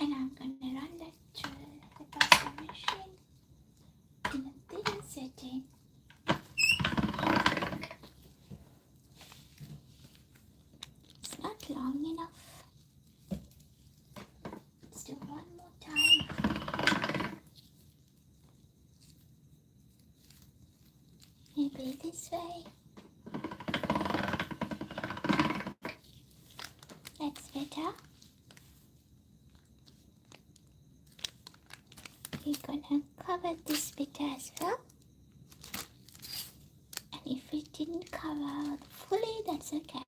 And I'm gonna run that through the pasta machine in a thin setting. It's not better. We're gonna cover this bit as well. And if it didn't cover fully, that's okay.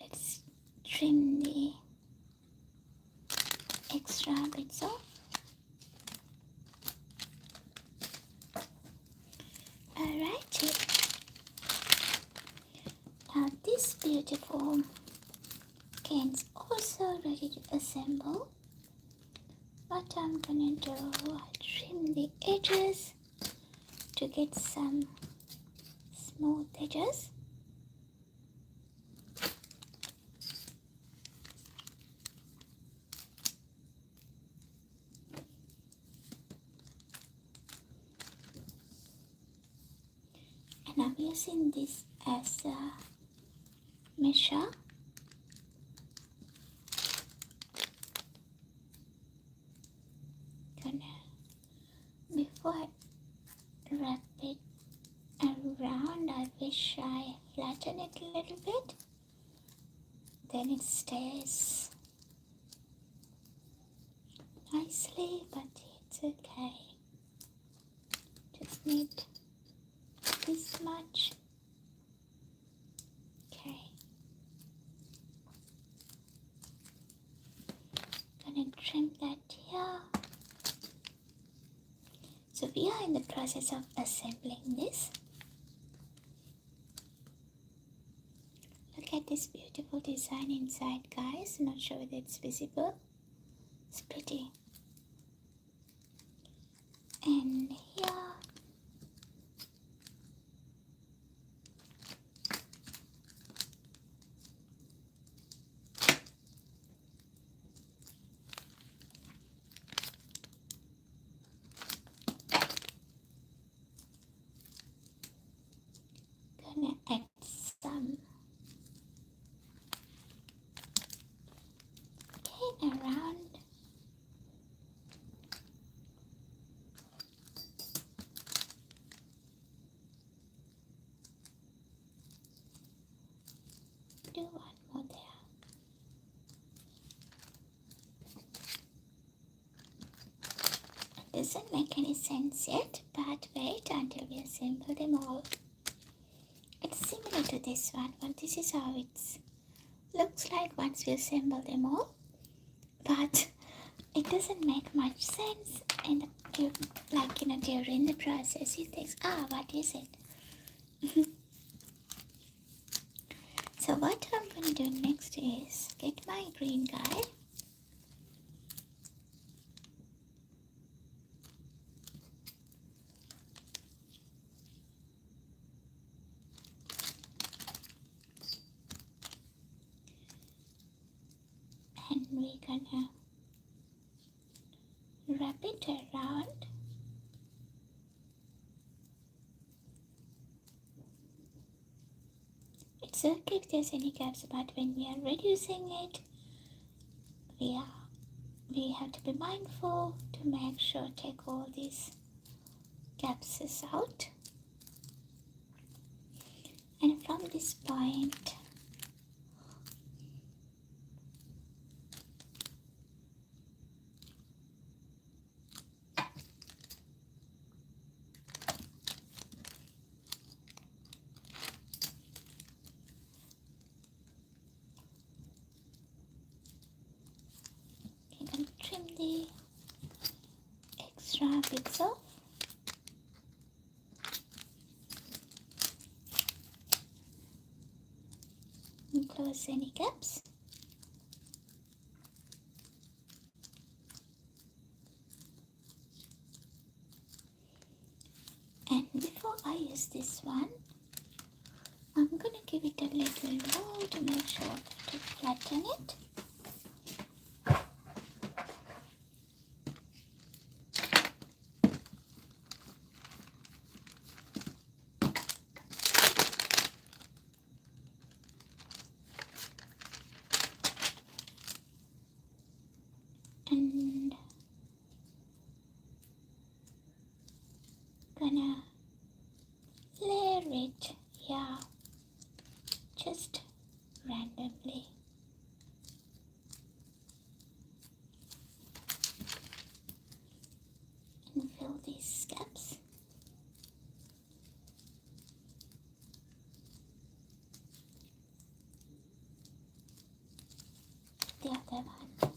Let's trim the extra bits off. Alrighty. Now this beautiful can's also ready to assemble. What I'm gonna do, I'll trim the edges to get some smooth edges. And I'm using this as a measure. Before I wrap it around, I wish I flatten it a little bit. Then it stays nicely, but it's okay. Just need this much. Okay. Gonna trim that here. So we are in the process of assembling this. Look at this beautiful design inside, guys. Not sure whether it's visible. It's pretty. And here, gonna add some cane around. Do one more there. It doesn't make any sense yet, but wait until we assemble them all. It's similar to this one, but this is how it looks like once we assemble them all. But it doesn't make much sense, and during the process you think, what is it? So what I'm gonna do next is get my green guy. And we're gonna wrap it around. It's okay if there's any gaps, but when we are reducing it, we have to be mindful to make sure take all these gaps out. And from this point, you can trim the extra bits off. And close any gaps. And before I use this one, I'm gonna give it a little roll to make sure to flatten it. And gonna it here just randomly. And fill these gaps. The other one.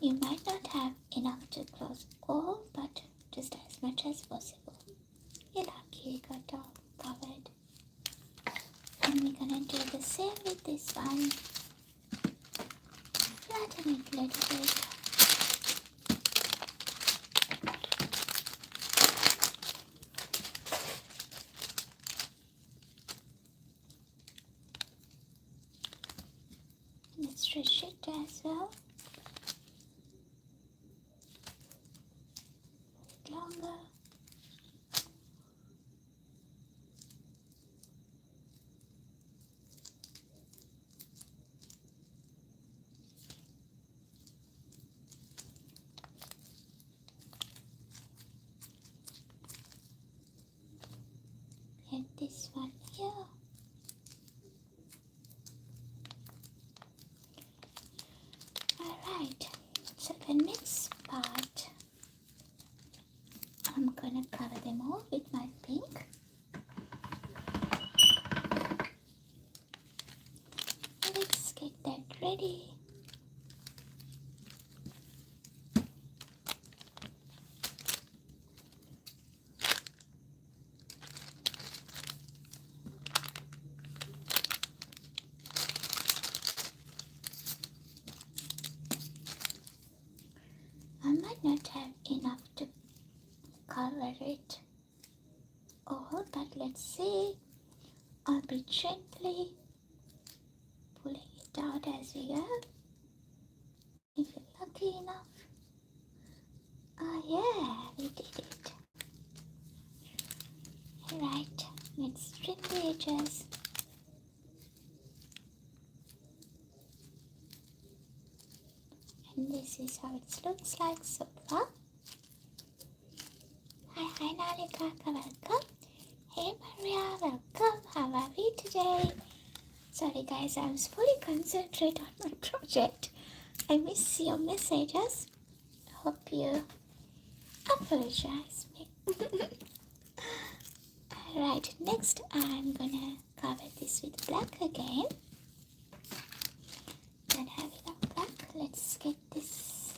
You might not have enough to close all, but just as much as possible. You're lucky you got all covered. And we're gonna do the same with this one. Flatten it a little bit. Let's stretch it as well. Longer. And this one here. Alright, so the next part, I'm gonna cover them all with my pink. Let's get that ready. I might not have enough to cover it all, but let's see. I'll be gently pulling it out as we go. If you're lucky enough. Oh yeah, we did it. Right, let's trim the edges. And this is how it looks like so far. Hi Nalika, welcome. Hey Maria, welcome. How are we today? Sorry guys, I was fully concentrated on my project. I miss your messages. Hope you apologize me. Alright, next I'm gonna cover this with black again. Don't have enough black. Let's get this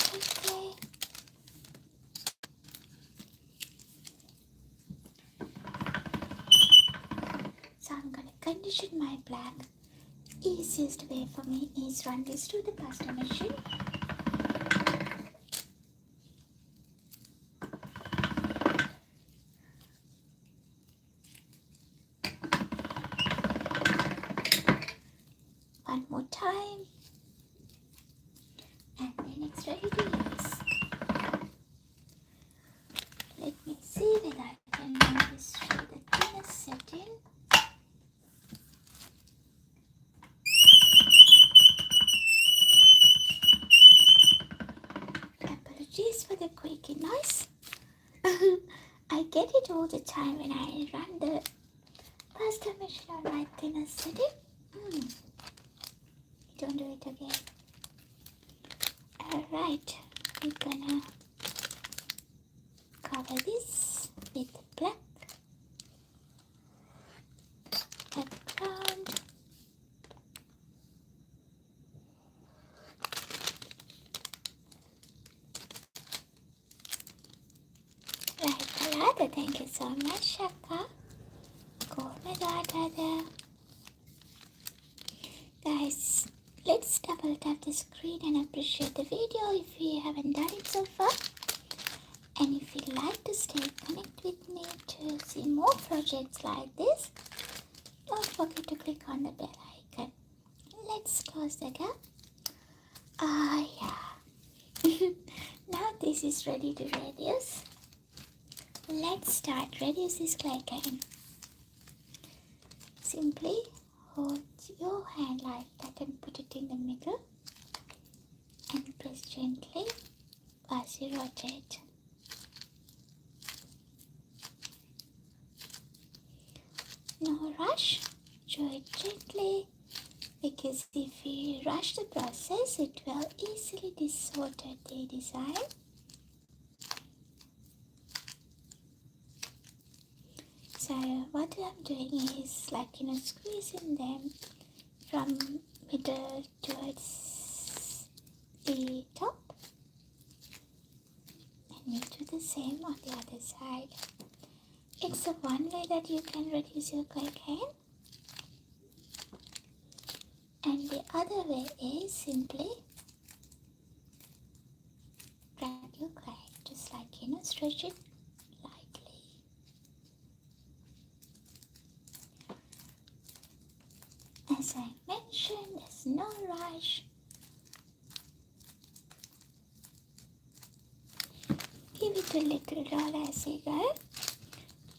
quickly. So I'm gonna condition my black. Easiest way for me is run this through the pasta machine. One more time. And then it's ready to use. Let me see whether I can run this through the thinnest setting. Apologies for the squeaky noise. I get it all the time when I run the pasta machine on my thinnest setting. Don't do it again. Alright, we're gonna cover this with black background. Right, Alada, thank you so much, Shaka. Go with Alada. Guys, let's double tap the screen and appreciate the video if you haven't done it so far. And if you'd like to stay connected with me to see more projects like this, don't forget to click on the bell icon. Let's close the gap. Yeah. Now this is ready to reduce. Let's start reduce this glycan. Simply hold your hand like that and put it in the middle and press gently as you rotate. No rush, do it gently, because if you rush the process, it will easily distort the design. So what I'm doing is squeezing them from middle towards the top, and you do the same on the other side. It's the one way that you can reduce your glycan, and the other way is simply drag your clay, just stretch it lightly. As I mentioned, there's no rush. Give it a little roll as you go.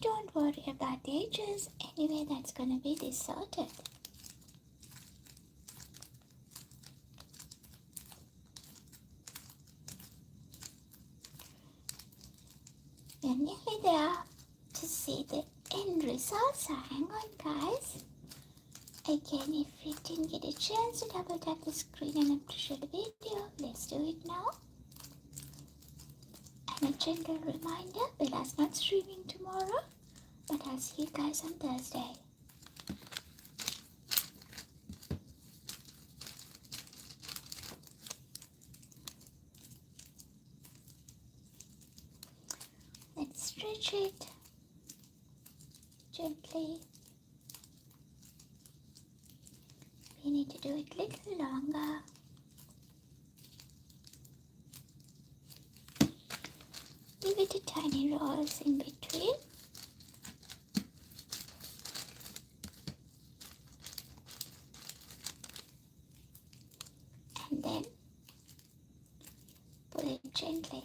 Don't worry about the edges, anyway that's gonna be distorted. We're nearly there to see the end result, so hang on guys. Again, if you didn't get a chance to double tap the screen and appreciate the video, let's do it now. And a gentle reminder, Bella's not streaming tomorrow, but I'll see you guys on Thursday. Let's stretch it gently. We need to do it a little longer. Give it a tiny rolls in between. And then pull it gently.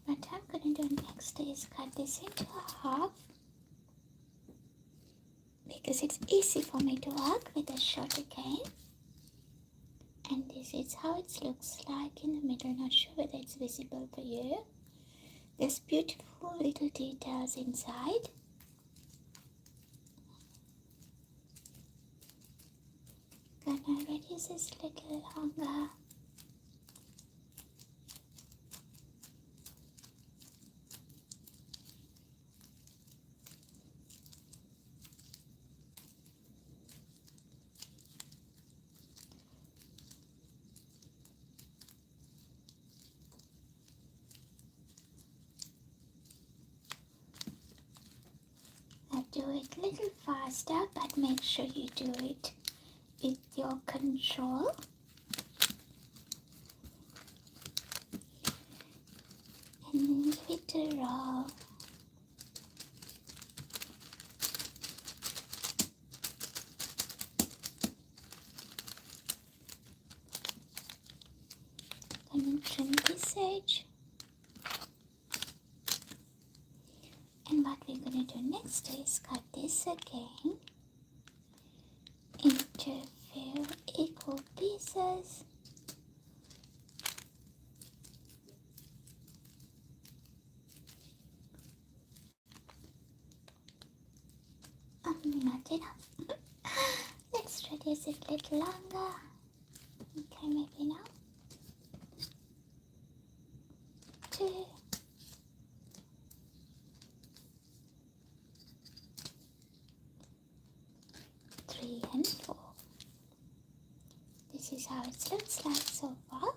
What I'm going to do next is cut this into half, because it's easy for me to work with a shorter cane. And this is how it looks like in the middle. Not sure whether it's visible for you. There's beautiful little details inside. Gonna reduce this a little longer. Do it a little faster, but make sure you do it with your control. And give it a roll. Gonna trim this edge. And what we're going to do next is cut this again into a few equal pieces. Not enough. Let's reduce it a little longer. Okay, maybe now. 2. 3 and 4. This is how it looks like so far.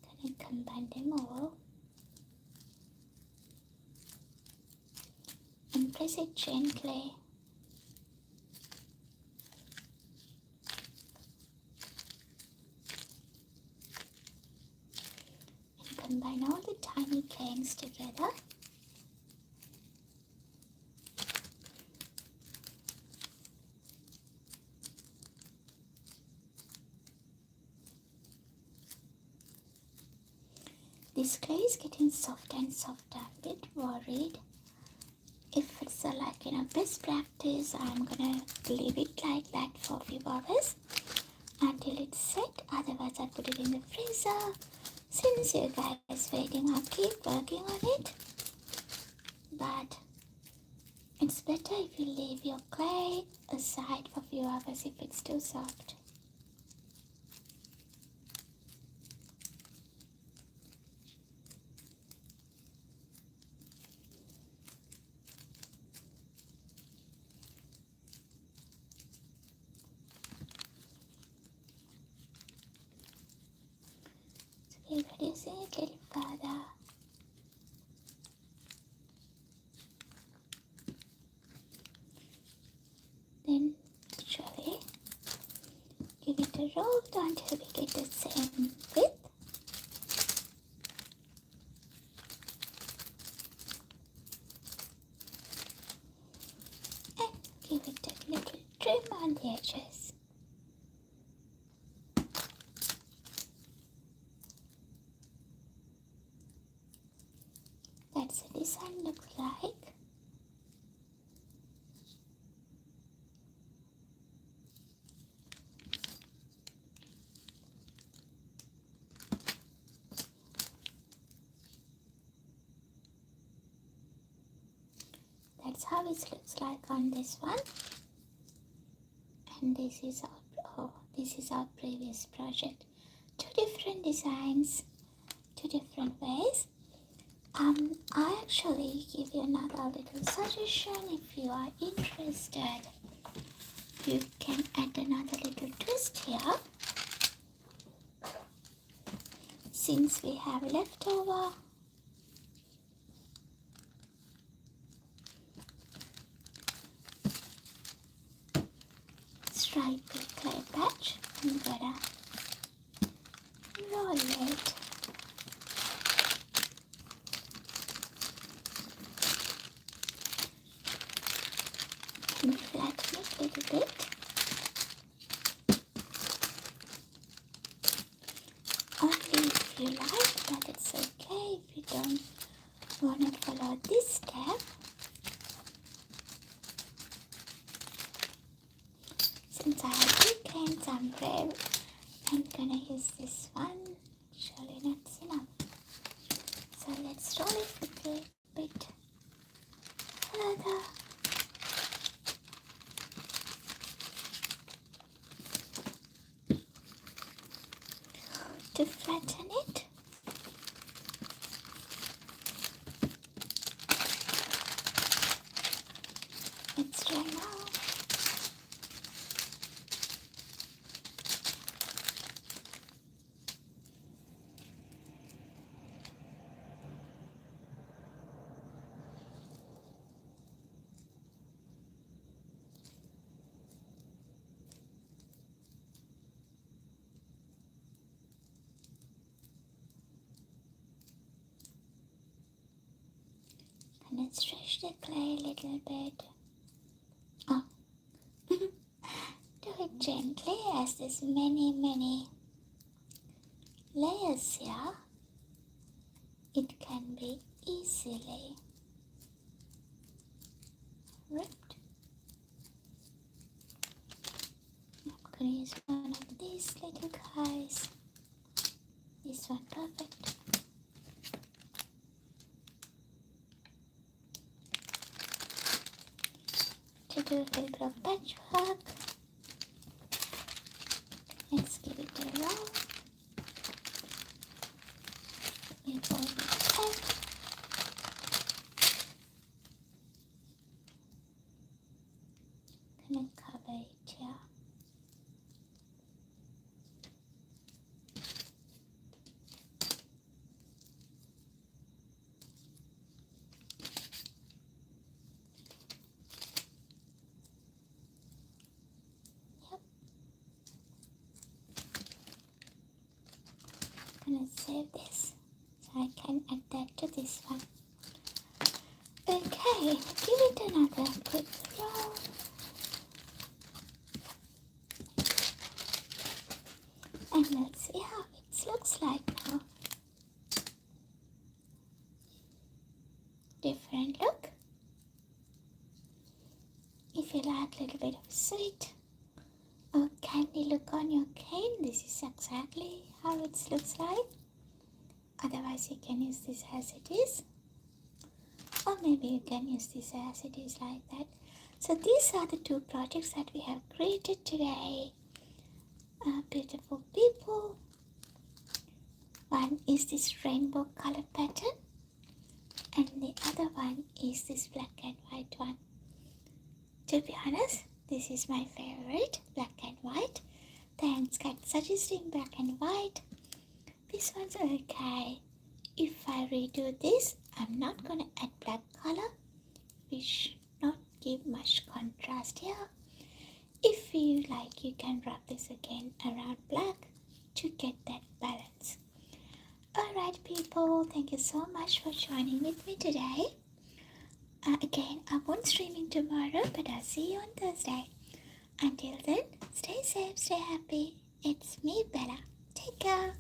Gonna combine them all and press it gently. And combine all the tiny canes together. This clay is getting softer and softer. I'm a bit worried if it's best practice, I'm gonna leave it like that for a few hours until it's set. Otherwise, I put it in the freezer. Since you guys waiting, I'll keep working on it. But it's better if you leave your clay aside for a few hours if it's too soft. So we're reducing it a little further. Then slowly give it a roll until we get the same width. And give it a little trim on the edges. That's the design looks like. That's how it looks like on this one. And this is our previous project. Two different designs, two different ways. I actually give you another little suggestion. If you are interested, you can add another little twist here. Since we have leftover stripy clay patch, I'm gonna roll it and flatten it a little bit. Only if you like, but it's okay if you don't want to follow this step. Since I have two cans, I'm brave. I'm gonna use this one. Surely not enough. So let's roll it with a bit further. To flatten it. Let's try now. And then stretch the clay a little bit. Oh, do it gently as there's many layers here. It can be easily ripped. I'm gonna use one of these little guys. This one perfect. To do a little bit of patchwork, let's give it a roll. We fold it back. Gonna cover it here. I'm gonna save this so I can add that to this one. Okay, give it another quick roll. And let's see how it looks like now. Different look. If you like a little bit of sweet or candy look on your cane, this is exactly how it looks like. Otherwise, you can use this as it is, or maybe you can use this as it is like that. So these are the two projects that we have created today. Beautiful people. One is this rainbow color pattern, and the other one is this black and white one. To be honest, this is my favorite, black and white. Thanks for suggesting black and white. This one's okay. If I redo this, I'm not gonna add black color. We should not give much contrast here. If you like, you can wrap this again around black to get that balance. Alright people, thank you so much for joining with me today. Again, I won't streaming tomorrow, but I'll see you on Thursday. Until then, stay safe, stay happy. It's me, Bella. Take care.